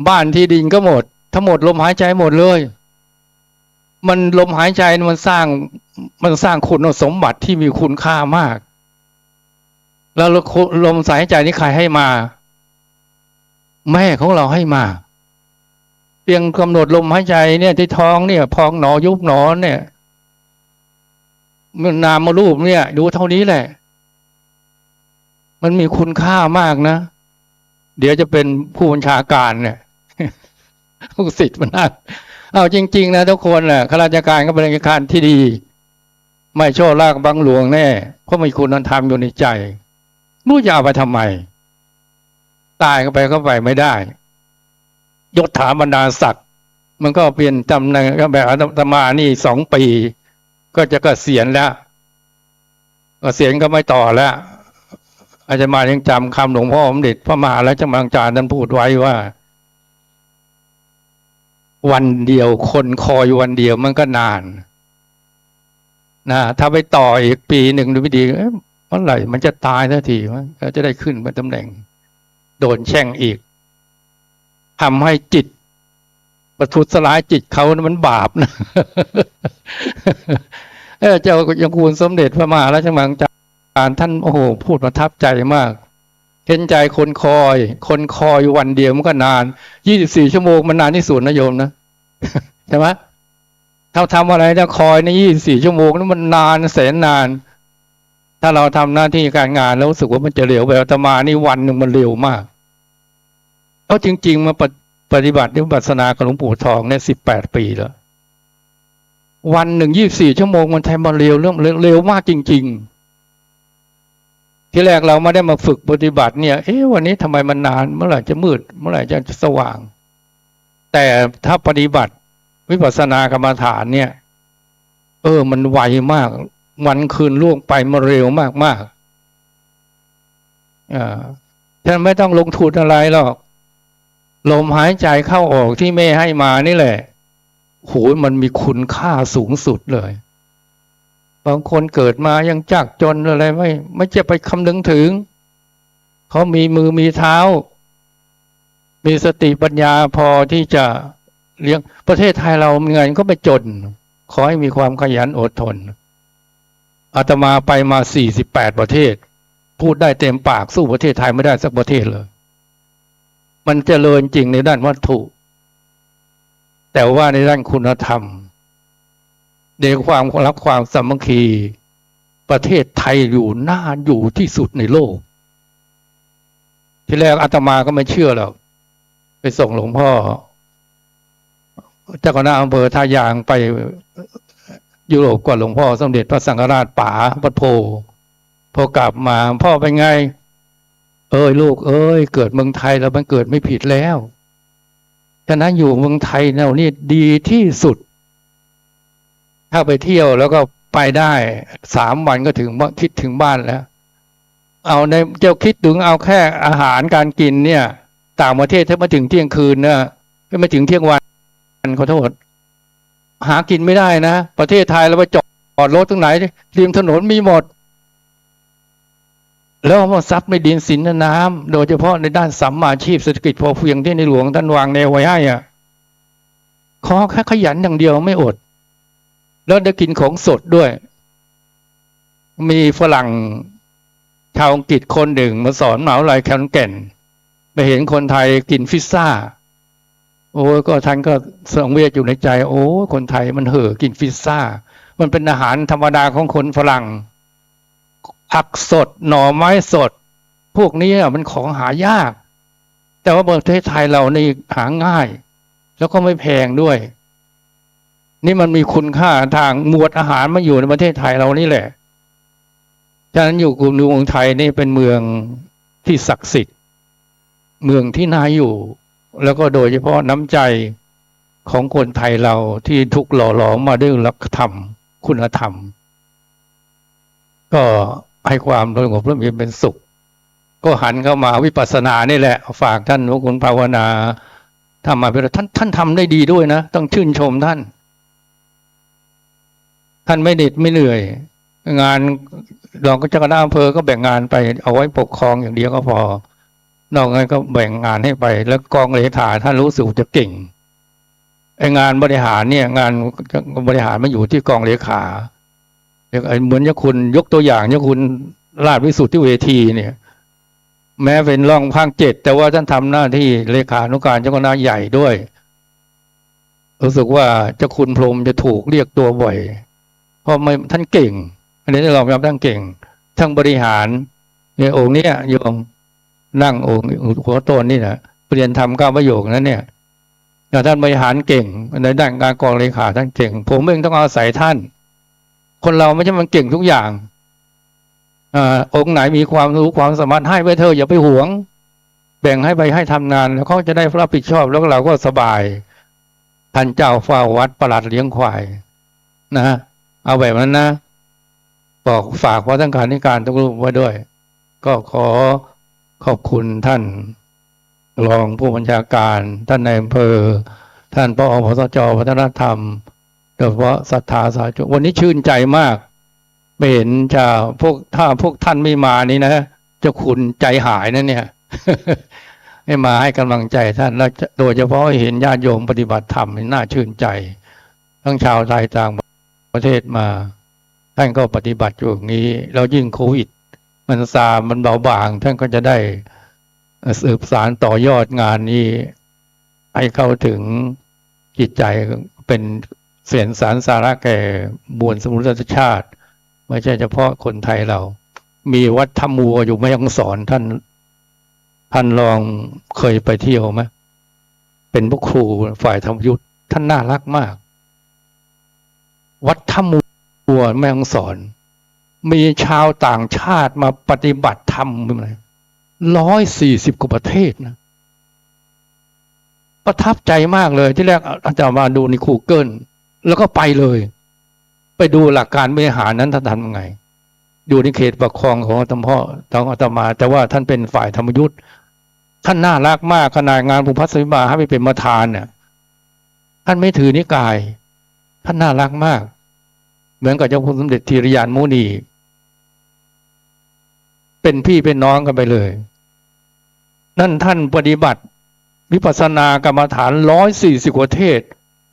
บ้านที่ดินก็หมดทั้งหมดลมหายใจหมดเลยมันลมหายใจมันสร้างคุณสมบัติที่มีคุณค่ามากแล้วลมหายใจนี้ใครให้มาแม่ของเราให้มาเพียงกำหนดลมหายใจเนี่ยที่ท้องเนี่ยพองหนอยุบหนอเนี่ยมันนามรูปเนี่ยดูเท่านี้แหละมันมีคุณค่ามากนะเดี๋ยวจะเป็นผู้บัญชาการเนี่ยลูกศิษย์มันนะเอาจริงๆนะทุกคนแหละข้าราชการก็เป็นราชการที่ดีไม่โชว์ลากบังหลวงแน่เพราะมีคุณธรรมอยู่ในใจรู้จะเอาไปทำไมตายก็ไปไม่ได้ยศถาบรรดาศักดิ์มันก็เปลี่ยนตำแหน่งแบบอาตมานี่2 ปีก็จะเกษียณแล้วเกษียณก็ไม่ต่อแล้วอาจารย์มายังจำคำหลวงพ่อสมเด็จพระมหาราชมังคลาท่านพูดไว้ว่าวันเดียวคนคอยวันเดียวมันก็นานนะถ้าไปต่ออีกปีหนึ่งดูไม่ดีเมื่อไหร่มันจะตายทันทีวะก็จะได้ขึ้นเป็นตำแหน่งโดนแช่งอีกทำให้จิตประทุษร้ายจิตเขามันบาปนะ เจ้ายังคูณสมเด็จพระมหาราชมังคลาท่านโอ้โหพูดประทับใจมากเห็นใจคนคอยวันเดียวมันก็นาน24 ชั่วโมงมันนานที่สุดนะโยมนะ ใช่ไหมถ้าทำอะไรจะคอยใน24 ชั่วโมงนั้นมันนานแสนนานถ้าเราทำหน้าที่การงานแล้วรู้สึกว่ามันจะเร็วแบบอาตมานี่วันหนึ่งมันเร็วมากเพราะจริงๆมาปฏิบัติวิปัสสนากับหลวงปู่ทองเนี่ย18 ปีแล้ววันหนึ่ง24 ชั่วโมงมันทำมาเร็วมากจริงๆที่แรกเราไม่ได้มาฝึกปฏิบัติเนี่ยวันนี้ทำไมมันนานเมื่อไหร่จะมืดเมื่อไหร่จะสว่างแต่ถ้าปฏิบัติวิปัสสนากรรมฐานเนี่ยมันไวมากวันคืนล่วงไปมาเร็วมากๆฉะนั้นไม่ต้องลงทุนอะไรหรอกลมหายใจเข้าออกที่แม่ให้มานี่แหละโหมันมีคุณค่าสูงสุดเลยบางคนเกิดมายังยากจนอะไรไม่จะไปคำนึงถึงเขามีมือมีเท้ามีสติปัญญาพอที่จะเลี้ยงประเทศไทยเราเงินก็ไม่จนขอให้มีความขยันอดทนอาตมาไปมา48 ประเทศพูดได้เต็มปากสู้ประเทศไทยไม่ได้สักประเทศเลยมันเจริญจริงในด้านวัตถุแต่ว่าในด้านคุณธรรมในความรักความสามัคคีประเทศไทยน่าอยู่ที่สุดในโลกที่แรกอาตมาก็ไม่เชื่อหรอกไปส่งหลวงพ่อเจ้าคณะอำเภอท่ายางไปยุโรปกว่าหลวงพ่อสมเด็จพระสังฆราชป๋าวัดโพพอกลับมาพ่อเป็นไงลูกเกิดเมืองไทยแล้วมันเกิดไม่ผิดแล้วฉะนั้นอยู่เมืองไทยเรานี่ดีที่สุดถ้าไปเที่ยวแล้วก็ไปได้3 วันก็คิดถึงบ้านแล้วเอาในเจ้าคิดถึงเอาแค่อาหารการกินเนี่ยต่างประเทศถ้ามาถึงเที่ยงคืนเนี่ย ไม่ถึงเที่ยงวันขอโทษหากินไม่ได้นะประเทศไทยเราไปจอดรถตรงไหนริมถนนมีหมดแล้วมาซับในดินสินน้ำโดยเฉพาะในด้านสัมมาชีพเศรษฐกิจพอเพียงที่ในหลวงท่านวางแนวไว้ให้ขอแค่ขยันอย่างเดียวไม่อดแล้วได้กินของสดด้วยมีฝรั่งชาวอังกฤษคนหนึ่งมาสอนมหาวิทยาลัยขอนแก่นไปเห็นคนไทยกินพิซซ่าโอ้ก็ท่านก็สังเวชอยู่ในใจโอ้คนไทยมันเห่อกินพิซซ่ามันเป็นอาหารธรรมดาของคนฝรั่งผักสดหน่อไม้สดพวกนี้มันของหายากแต่ว่าประเทศไทยเรานี่หาง่ายแล้วก็ไม่แพงด้วยนี่มันมีคุณค่าทางหมวดอาหารมาอยู่ในประเทศไทยเรานี่แหละฉะนั้นอยู่กรุงเมืองไทยนี่เป็นเมืองที่ศักดิ์สิทธิ์เมืองที่น่าอยู่แล้วก็โดยเฉพาะน้ำใจของคนไทยเราที่ถูกหล่อหลอมมาด้วยหลักธรรมคุณธรรมก็ให้ความสงบร่มเย็นเป็นสุขก็หันเข้ามาวิปัสสนานี่แหละฝากท่านว่าคุณภาวนาทำมาเป็นท่านทำได้ดีด้วยนะต้องชื่นชมท่านไม่เหน็ดไม่เหนื่อยงานรองเจ้าคณะอำเภอก็แบ่งงานไปเอาไว้ปกครองอย่างเดียวก็พอนอกนั้นก็แบ่งงานให้ไปแล้วกองเลขาท่านรู้สึกจะเก่งไอ้งานบริหารเนี่ยงานบริหารมันอยู่ที่กองเลขาเหมือนอย่างคุณยกตัวอย่างอย่างคุณราชวิสุทธิเวทีเนี่ยแม้เป็นรองภาค7แต่ว่าท่านทำหน้าที่เลขานุการเจ้าคณะใหญ่ด้วยรู้สึกว่าเจ้าคุณพรหมจะถูกเรียกตัวบ่อยเพราะไม่ท่านเก่งอันนี้เรายอมท่านเก่งทั้งบริหารเนี่ยองค์เนี้ยโยมนั่งองค์หัวโตนนี่นะเรียนทำ9 ประโยคนั้นเนี่ยแต่ท่านบริหารเก่งในด้านการกองเลขาท่านเก่งผมเองต้องอาศัยท่านคนเราไม่ใช่มันเก่งทุกอย่างองค์ไหนมีความรู้ความสามารถให้ไปเธออย่าไปหวงแบ่งให้ไปให้ทำงานแล้วเขาจะได้รับผิดชอบแล้วเราก็สบายท่านเจ้าเฝ้าวัดประหลัดเลี้ยงควายนะเอาแบบนั้นนะบอกฝากวัดทั้งการนิการทุกรูปไว้ด้วยก็ขอขอบคุณท่านรองผู้บัญชาการท่านนายอำเภอท่านผอ.ผสจ.วัฒนธรรมโดยเฉพาะศรัทธาสาธุวันนี้ชื่นใจมากไม่เห็นจะถ้าพวกท่านไม่มานี่นะจะคุณใจหายนะเนี่ย ให้มาให้กำลังใจท่านแล้วโดยเฉพาะเห็นญาติโยมปฏิบัติธรรมน่าชื่นใจทั้งชาวไทยต่างประเทศมาท่านก็ปฏิบัติอยู่อย่างนี้แล้วยิ่งโควิดมันซามันเบาบางท่านก็จะได้สืบสานต่อยอดงานนี้ให้เข้าถึงจิตใจเป็นเสียงสารสาระแก่มวลสมุทรชาติไม่ใช่เฉพาะคนไทยเรามีวัดธรรมัวอยู่แม่ฮ่องสอนท่านลองเคยไปเที่ยวไหมเป็นพวกครูฝ่ายธรรมยุทธท่านน่ารักมากวัดธรรมัวแม่ฮ่องสอนมีชาวต่างชาติมาปฏิบัติธรรม140 กว่าประเทศนะประทับใจมากเลยที่แรกอาจารย์มาดูในGoogleแล้วก็ไปเลยไปดูหลักการบริหารนั้นท่านทำยังไงอยู่ในเขตปกครองของอาตมาแต่ว่าท่านเป็นฝ่ายธรรมยุทธท่านน่ารักมากขนาดงานภูพัฒน์วิมาให้ไปเป็นประธานเนี่ยท่านไม่ถือนิกายท่านน่ารักมากเหมือนกับเจ้าคุณสมเด็จธีรยานมุนีเป็นพี่เป็นน้องกันไปเลยนั่นท่านปฏิบัติวิปัสสนากรรมฐาน140 กว่าเทศ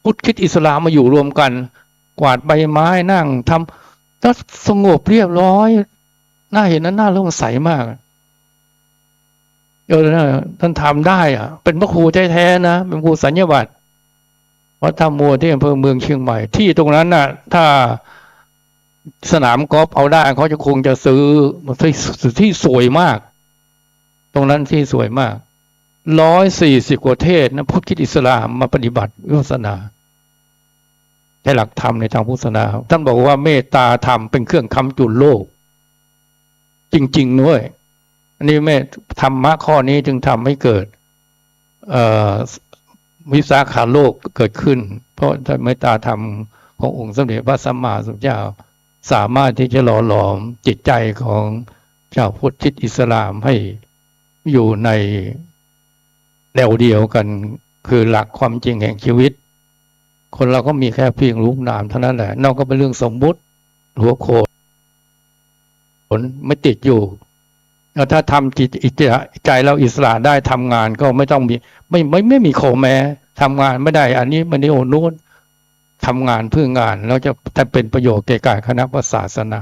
พุทธคริสต์อิสลามมาอยู่รวมกันกวาดใบไม้นั่งทำแล้วสงบเรียบร้อยน่าเห็นนั้นน่าเลื่อมใสมากท่านทำได้เป็นพระครูแท้ๆนะเป็นครูสัญญบัตรวัดธรรมมัวที่อำเภอเมืองเชียงใหม่ที่ตรงนั้นน่ะถ้าสนามกอล์ฟเอาได้เขาจะคงจะซื้อที่สวยมากตรงนั้นที่สวยมาก140 กว่าเทศนะพุทธคริสต์อิสลามมาปฏิบัติวิปัสสนาใช้หลักธรรมในทางพุทธศาสนาท่านบอกว่าเมตตาธรรมเป็นเครื่องค้ำจุนโลกจริงๆด้วยอันนี้ธรรมะข้อนี้จึงทำให้เกิดวิสาขาโลกเกิดขึ้นเพราะเมตตาธรรมขององค์สมเด็จพระสัมมาสัมพุทธเจ้าสามารถที่จะหล่อหลอมจิตใจของชาวพุทธคริสต์อิสลามให้อยู่ในแนวเดียวกัน คือหลักความจริงแห่งชีวิต คนเราก็มีแค่เพียงรูปนามเท่านั้นแหละนอกก็เป็นเรื่องสมมุติหัวโขนไม่ติดอยู่แล้วถ้าทำจิตใจเราอิสระได้ทำงานก็ไม่ต้องมีไม่มีข้อแม้ทำงานไม่ได้อันนี้มันนี่โอนู้นทำงานเพื่องานเราจะเป็นประโยชน์แก่การคณะศาสนา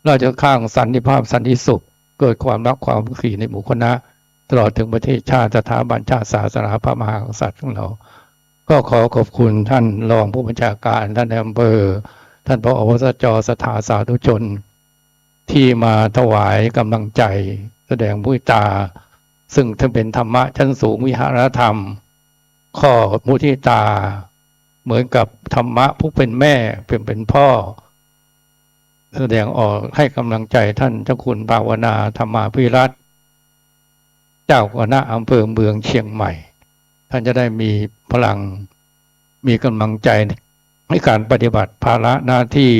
เราจะข้างสันติภาพสันติสุขเกิดความรักความสามัคคีในหมู่คณะตลอดถึงประเทศชาติสถาบันชาติศาสนาพระมหากษัตริย์ของเราก็ขอขอบคุณท่านรองผู้บัญชาการท่านอำเภอท่านผอ.สจ.สถาสาธุชนที่มาถวายกำลังใจแสดงมุทิตาซึ่งถ้าเป็นธรรมะชั้นสูงวิหารธรรมข้อมุทิตาเหมือนกับธรรมะผู้เป็นแม่เป็นพ่อแสดงออกให้กำลังใจท่านเจ้าคุณภาวนาธรรมาภิรัตน์เจ้าคณะอำเภอเมืองเชียงใหม่ท่านจะได้มีพลังมีกำลังใจในการปฏิบัติภาระหน้าที่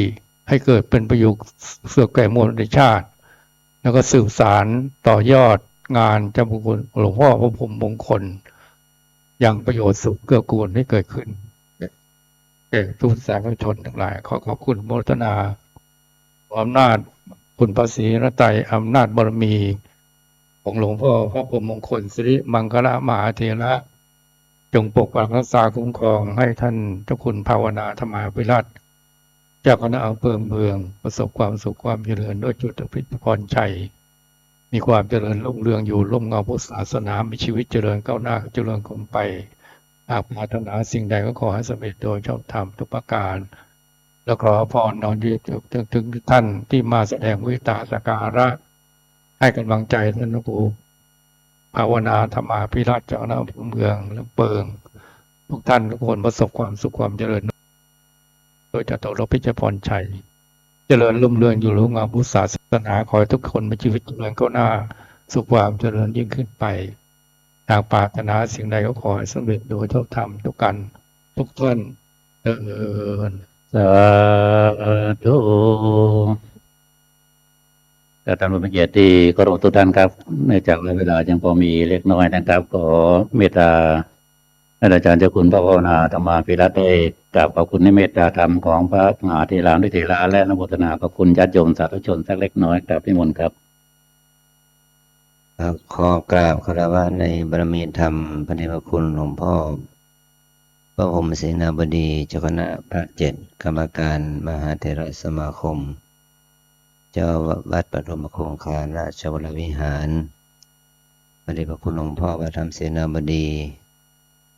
ให้เกิดเป็นประโยชน์เสื่อแก่มวลชาติแล้วก็สืบสารต่อยอดงานเจ้าคุณหลวงพ่อพระพรหมมงคลอย่างประโยชน์สุขเกื้อกูลให้เกิดขึ้นแก่ทุกสามัญชนทั้งหลายขอขอบคุณโมทนาอำนาจคุณพระศรีรัตน์อำนาจบารมีของหลวงพ่อพระพรหมมงคลสิริมังคละมหาเถระจงปกปักรักษาคุ้มครองให้ท่านเจ้าคุณภาวนาธรรมาภิรัตน์เจ้าคณะอำเภอเมืองประสบความสุขความเจริญด้วยจุดพิพรชัยมีความเจริญรุ่งเรืองอยู่ร่มเงาพุทธศาสนามีชีวิตเจริญก้าวหน้าเจริญคงไปหากปรารถนาสิ่งใดก็ขอให้สำเร็จโดยชอบธรรมทุกประการแล้วขอพรนอนยืดถึงท่านที่มาแสดงวิตาสักการะให้กำลังใจท่านครูภาวนาธรรมาภิรัตน์เจ้าคณะอำเภอเมืองลำเปิงทุกท่านทุกคนประสบความสุขความเจริญโดยจตุรพิชพรชัยเจริญรุ่งเรืองอยู่รุ่งเรืองพุทธศาสนาขอให้ทุกคนมีชีวิตเจริญก้าวหน้าสุขความเจริญยิ่งขึ้นไปหากปรารถนาสิ่งใดก็ขอให้สำเร็จโดยชอบธรรมทุกกันทุกท่านเจริญสาธุท่านผู้มีเกียรติที่เคารพทุกท่านครับเนื่องจากเวลายังพอมีเล็กน้อยนะครับขอเมตตาอาจารย์เจ้าคุณพระภาวนาธรรมาภิรัตน์ได้กราบขอบคุณในเมตตาธรรมของพระมหาเถรานุเถระและนโมทนาขอบคุณญาติโยมสาธุชนสักเล็กน้อยกราบนิมนต์ครับขอกราบคารวะในบารมีธรรมพระเดชพระคุณหลวงพ่อพระพรหมเสนาบดีเจ้าคณะภาค7กรรมการมหาเถรสมาคมเจ้าวัดปฐมคงคาราชวรวิหารพระเดชพระคุณหลวงพ่อพระธรรมเสนาบดี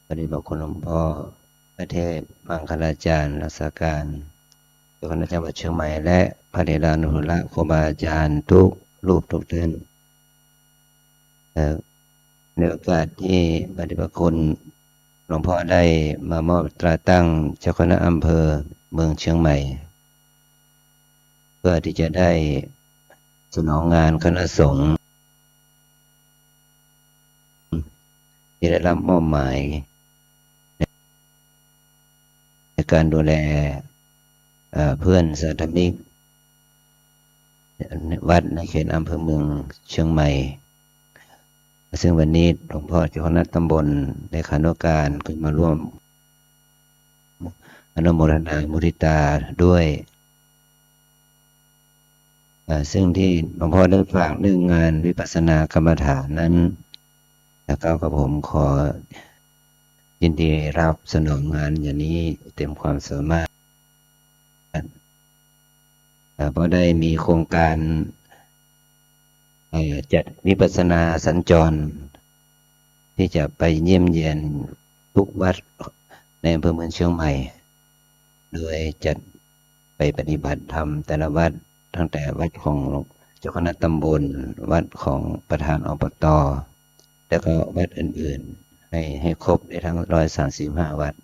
พระเดชพระคุณหลวงพ่อพระเทพมังคลาจารย์รักษาการเจ้าคณะจังหวัดเชียงใหม่และพระเดชานุรุครูบาอาจารย์ทุกรูปทุกท่านในโอกาสที่พระเดชพระคุณหลวงพ่อได้มามอบตราตั้งเจ้าคณะอำเภอเมืองเชียงใหม่เพื่อที่จะได้สนองงานคณะสงฆ์ที่ได้รับมอบหมายในการดูแลเพื่อนสาธมิกวัดในเขตอำเภอเมืองเชียงใหม่ซึ่งวันนี้หลวงพ่อเจ้าคณะตำบลในคณะการก็มาร่วมอนุโมทนามุทิตาด้วยซึ่งที่หลวงพ่อได้ฝากเรื่องงานวิปัสสนากรรมฐานนั้นแล้วก็กับผมขอยินดีรับสนองงานอย่างนี้เต็มความสามารถเพราะได้มีโครงการจัดวิปัสสนาสัญจรที่จะไปเยี่ยมเยียนทุกวัดในอำเภอเมืองเชียงใหม่โดยจัดไปปฏิบัติธรรมแต่ละวัดตั้งแต่วัดของเจ้าคณะตำบลวัดของประธานอบต.แล้วก็วัดอื่นๆให้ครบได้ทั้ง135 วัด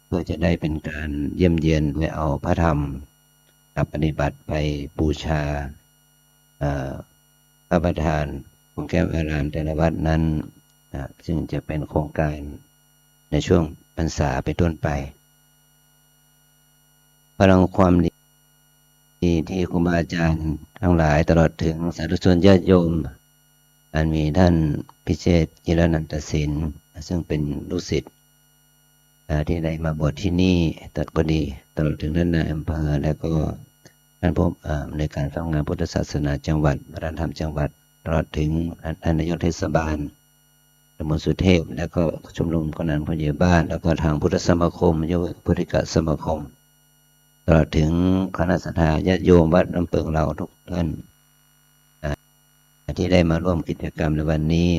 เพื่อจะได้เป็นการเยี่ยมเยียนเพื่อเอาพระธรรมปฏิบัติไปบูชาพระประธานองค์แก้วอารามแต่ละวัดนั้นซึ่งจะเป็นโครงการในช่วงพรรษาไปต้นไปพลังความดีที่ครูบาอาจารย์ทั้งหลายตลอดถึงสาธุชนญาติโยม อันมีท่านพิเชษฐ์จิรนันตศิลป์ซึ่งเป็นลูกศิษย์ที่ได้มาบวชที่นี่ตัดก็ดีตลอดถึงท่านนายอำเภอและก็ท่านผู้ในการทำงานพุทธศาสนาจังหวัดวัฒนธรรมจังหวัดตลอดถึงท่านนายกเทศบาลตำบลสุเทพและก็ชมรมกำนันผู้ใหญ่บ้านแล้วก็ทางพุทธสมาคมยุวพุทธิกสมาคมตลอดถึงคณะสัตยาญาติโยมวัดน้ำเปิงเราทุกท่านที่ได้มาร่วมกิจกรรมในวันนี้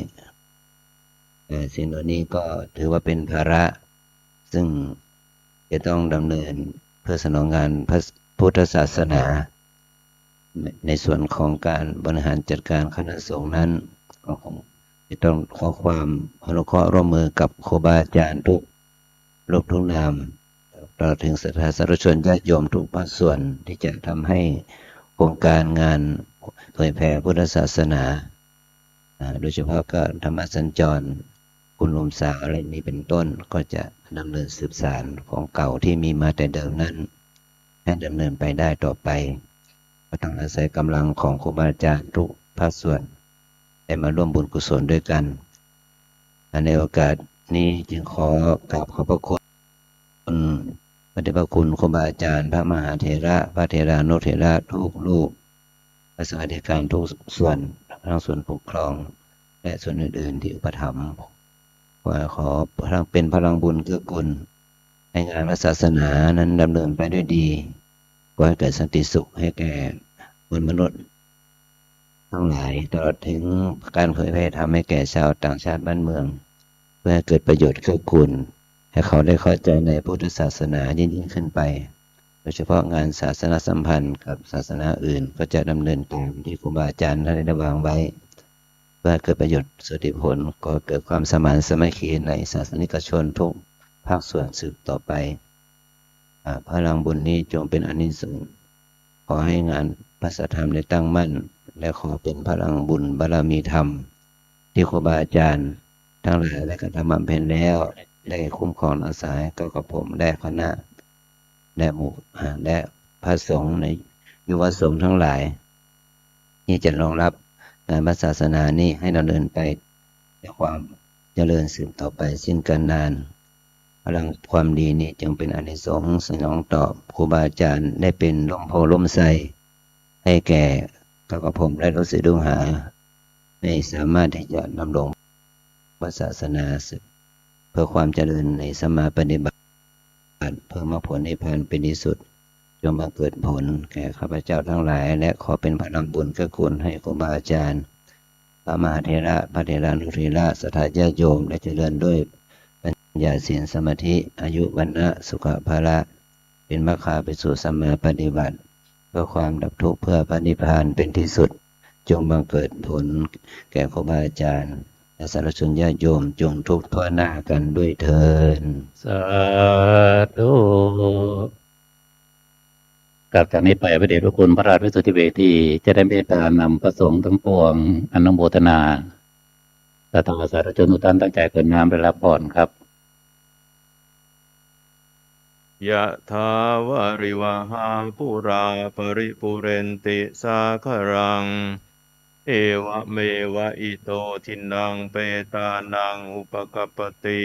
สิ่งเหล่านี้ก็ถือว่าเป็นภาระซึ่งจะต้องดำเนินเพื่อสนองงานพระพุทธศาสนาในส่วนของการบริหารจัดการคณะสงฆ์นั้นก็คงจะต้องขอความอนุเคราะห์ร่วมมือกับครูบาอาจารย์ทุกรูปทุกนามตลอดถึงศรัทธาสาธุชนญาติโยมทุกภาคส่วนที่จะทำให้โครงการงานเผยแผ่พุทธศาสนาโดยเฉพาะก็ธรรมสัญจรคุณลมสาวอะไรนี้เป็นต้นก็จะดำเนินสืบสานของเก่าที่มีมาแต่เดิมนั้นให้ดำเนินไปได้ต่อไปก็ต้องอาศัยกำลังของครูบาอาจารย์ทุกภาคส่วนได้มาร่วมบุญกุศลด้วยกันในโอกาสนี้จึงขอกราบขอบพระคุณพระเดชพระคุณครูบาอาจารย์พระมหาเถระพระเถรานุเถระทุกรูปพระสวัสดิการทุกส่วนทั้งส่วนปกครองและส่วนอื่นๆที่อุปถัมภ์ขอพลังเป็นพลังบุญเกื้อกูลให้งานพระศาสนานั้นดำเนินไปด้วยดีขอให้เกิดสันติสุขให้แก่มนุษย์ทั้งหลายตลอดถึงการเผยแพร่ธรรมให้แก่ชาวต่างชาติบ้านเมืองเพื่อให้เกิดประโยชน์เกื้อกูลให้เขาได้เข้าใจในพุทธศาสนายิ่งขึ้นไปโดยเฉพาะงานศาสนาสัมพันธ์กับศาสนาอื่นก็จะดำเนินตามที่ครูบาอาจารย์ได้วางไว้เพื่อเกิดประโยชน์สุติผลก็เกิดความสมานสามัคคีในศาสนิกชนทุกภาคส่วนสืบต่อไปพลังบุญนี้จงเป็นอานิสงส์ขอให้งานพระสัทธรรมได้ตั้งมั่นและขอเป็นพลังบุญบารมีธรรมที่ครูบาอาจารย์ทั้งหลายได้กระทำบำเพ็ญแล้วได้คุ้มครองรักษาก็กับผมได้คณะและหมู่และพระสงฆ์ในยุวสงฆ์ทั้งหลายที่จะรองรับงานพระศาสนานี้ให้ดำเนินไปด้วยความเจริญสืบต่อไปสิ้นกันนานพลังความดีนี้จึงเป็นอานิสงส์สนองตอบครูบาอาจารย์ได้เป็นร่มโพล่มไทรให้แก่กับผมและลูกศิษย์ลูกหาไม่สามารถที่จะดำรงพระศาสนาเพื่อความเจริญในสมาปฏิบัติเพื่อมรรคผลนิพพานเป็นที่สุดจงมาเกิดผลแก่ข้าพเจ้าทั้งหลายและขอเป็นพลังบุญเกื้อกูลให้ครูบาอาจารย์พระมหาเถระพระเถรานุเถระศรัทธาญาติโยมได้เจริญด้วยปัญญาศีลสมาธิอายุวรรณะสุขภาละเป็นมรรคาไปสู่สัมมาปฏิบัติเพื่อความดับทุกข์เพื่อพระนิพพานเป็นที่สุดจงบังเกิดผลแก่ครูบาอาจารย์และสาธุชนญาติโยมจงทุกข์ทั่วหน้ากันด้วยเถิดสาธุกลับจากนี้ไปพระเดชพระคุณพระราชวิสุทธิเวทีจะได้เมตตานำประสงค์ทั้งปวงอนุโมทนาศรัทธาสาธุชนทุกท่านตั้งใจเกิดน้ำไปรับพรครับ ยะถาวาริวหาปุราปริปุเรนติสาคารังเอวะเมวะอิโตทินังเปตานังอุปกัปปติ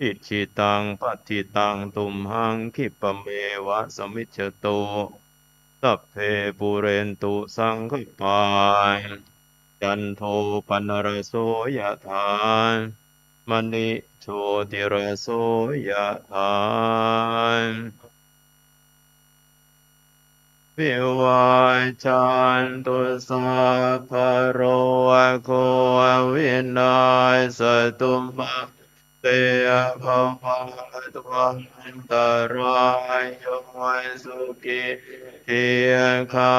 อิจิตังปัฏฐิตังตุมหังคิปะเมวะสมิจฉโตสัพเพปุเรนตุสังฆปาจันโทปนรโสยะถามณิโชติรโสยะถาวิวาจันตุสัพพะโรโควินาศตุมาเตภวัตวันตรายโยสุขิทีคา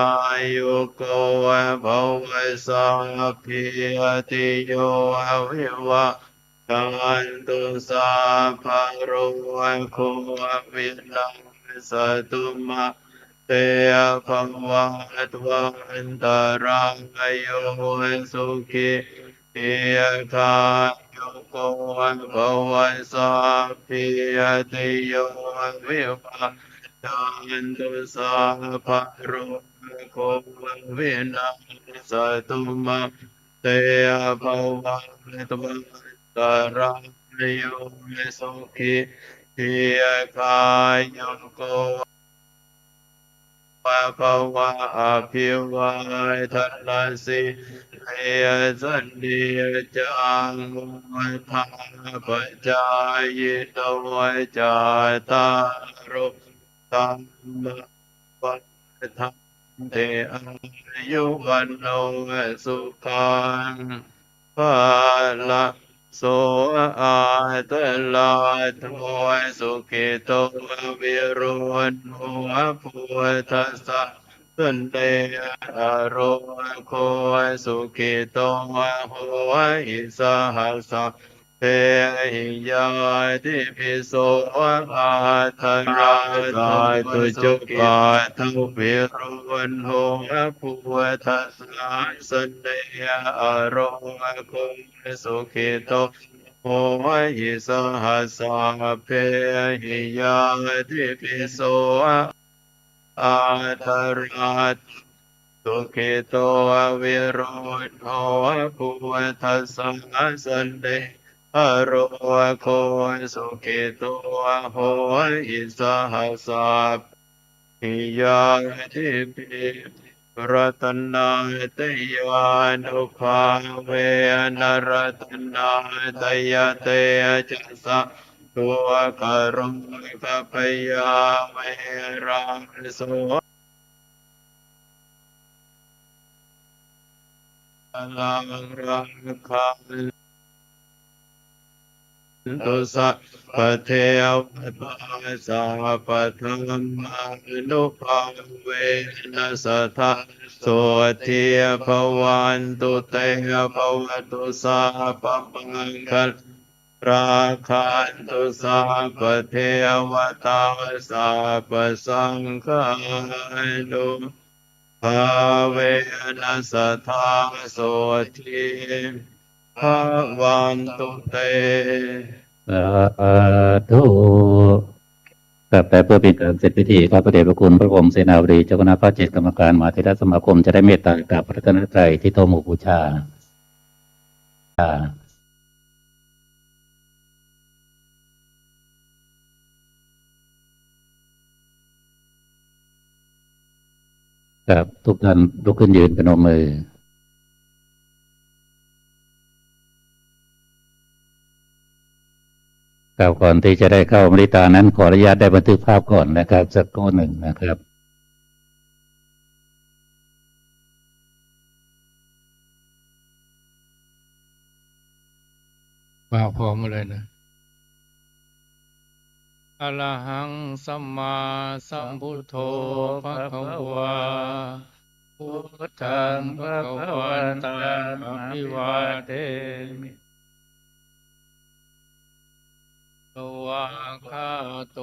ยุโกภวสัพพิติโยวิวาจันตุสัพพะโรโควินาศตุมาเตภวัตวันตรายโยสุขิทีคายุโกภวสัพพิติโยวิวัชชันตุสัพพะโรโควินาศตุมาเต เตภวังตวะตารังโยสุขิทิยกายโยโกวะภวะอภิวาทนาสิเยสันติจังวุฒาปัจจายโตจาตารโธัมมวัฏันติอายุวันโนสุขังภาลังโสอาตลาโทสุขิโตวิรุณโหพุทธัสสะสันเตอโรโคสุขิโตโหหิสหัสสะเทหิยาติภิโสอาทาราตุจุกาทุวิรุณโหพุทธัสสะสันเตอโรโคสุขิโตโหหิสหัสสะเพหิยาติภิโสอาทาราตุขิโตวิรุณโหพุทธัสสะสันเตอโรโคสุขิโตโหหิสหัสสะหิยาติภิรัตนาเตยานุภาเวนรัตนาเตยเตจัสสะตัวกรุณกพยาเวรังโสลังรังคันตุสัพพเทวตาสัพพธรรมานุภาเวนัสสทธาโสทิภวันตุเตภวตุสัพพมังคัลราคันตุสัพพเทวตาสัพพสังฆานุภาเวนัสสทธาโสทิภวันตุเตสาธุครับแต่เพื่อเป็นการเสร็จพิธีข้าพระเดชพระคุณพระพรหมเสนาบดีเจ้าคณะภาค7กรรมการมหาเถรสมาคมจะได้เมตตากราบพระรัตนตรัยที่โต๊ะหมู่บูชาครับทุกท่านลุกขึ้นยืนพนมมือก่อนที่จะได้เข้าอมฤตานั้นขออนุญาตได้บันทึกภาพก่อนนะครับสักครู่หนึ่งนะครับมาพร้อมกันเลยนะอะระหังสัมมาสัมพุทโธภะคะวาพุทธังภะคะวันตังอะภิวาเทมิภวะคาโต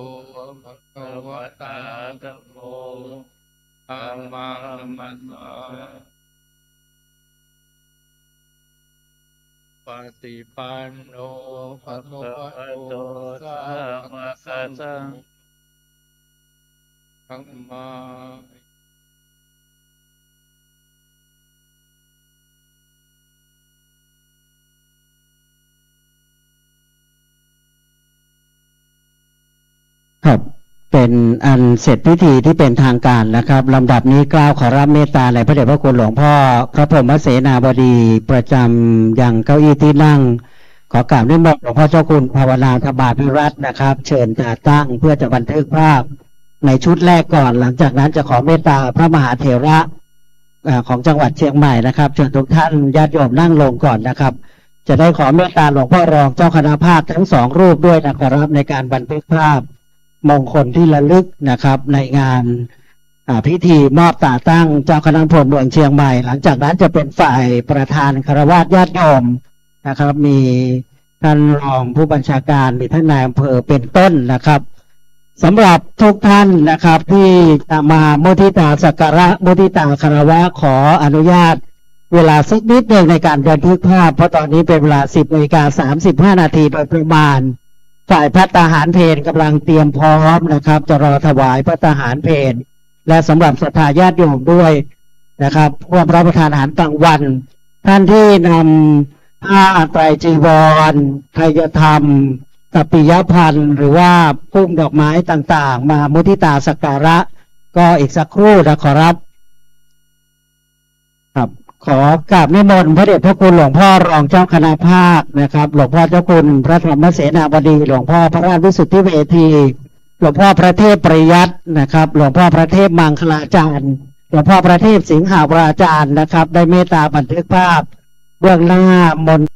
ภะคะวะตาธัมโมธัมมังมัสสาปฏิปันโนภะคะวะโตสาวกสังฆัมมาครับเป็นอันเสร็จพิธีที่เป็นทางการนะครับลำดับนี้กล่าวขอรับเมตตาในพระเดชพระคุณหลวงพ่อพระพรหมเสนาบดีประจำยังเก้าอี้ที่นั่งขอกราบนิมนต์หลวงพ่อเจ้าคุณภาวนาธบาภิรัตน์นะครับเชิญจัดตั้งเพื่อจะบันทึกภาพในชุดแรกก่อนหลังจากนั้นจะขอเมตตาพระมหาเถระของจังหวัดเชียงใหม่นะครับเชิญทุกท่านญาติโยมนั่งลงก่อนนะครับจะได้ขอเมตตาหลวงพ่อรองเจ้าคณะภาคทั้งสองรูปด้วยนะครับในการบันทึกภาพมงคลที่ระลึกนะครับในงานพิธีมอบตาตั้งเจ้าคณะอำเภอเมืองเชียงใหม่หลังจากนั้นจะเป็นฝ่ายประธานคฤหัสถ์ญาติโยมนะครับมีท่านรองผู้บัญชาการมีท่านนายอำเภอเป็นต้นนะครับสำหรับทุกท่านนะครับที่จะมามุทิตาสักการะมุทิตาคารวะขออนุญาตเวลาสักนิดหนึ่งในการบันทึกภาพเพราะตอนนี้เป็นเวลา 10:35 นาทีโดยประมาณฝ่ายภัตตาหารเพลกำลังเตรียมพร้อมนะครับจะรอถวายภัตตาหารเพลและสำหรับศรัทธาญาติโยมด้วยนะครับร่วมรับประทานอาหารกลางวัน ท่านที่นำผ้าไตรจีวรไทยธรรมกัปปิยพันธ์หรือว่าพุ่มดอกไม้ต่างๆ มามุทิตาสักการะก็อีกสักครู่นะขอรับครับ ขอกราบนิมนต์พระเดชพระคุณหลวงพ่อรองเจ้าคณะภาคนะครับหลวงพ่อเจ้าคุณพระธรรมเสนาบดีหลวงพ่อพระราชวิสุทธิเวทีหลวงพ่อพระเทพปริยัตินะครับหลวงพ่อพระเทพมังคลาจารย์หลวงพ่อพระเทพสิงหาวราจารย์นะครับได้เมตตาบันทึกภาพเบื้องหน้ามนต์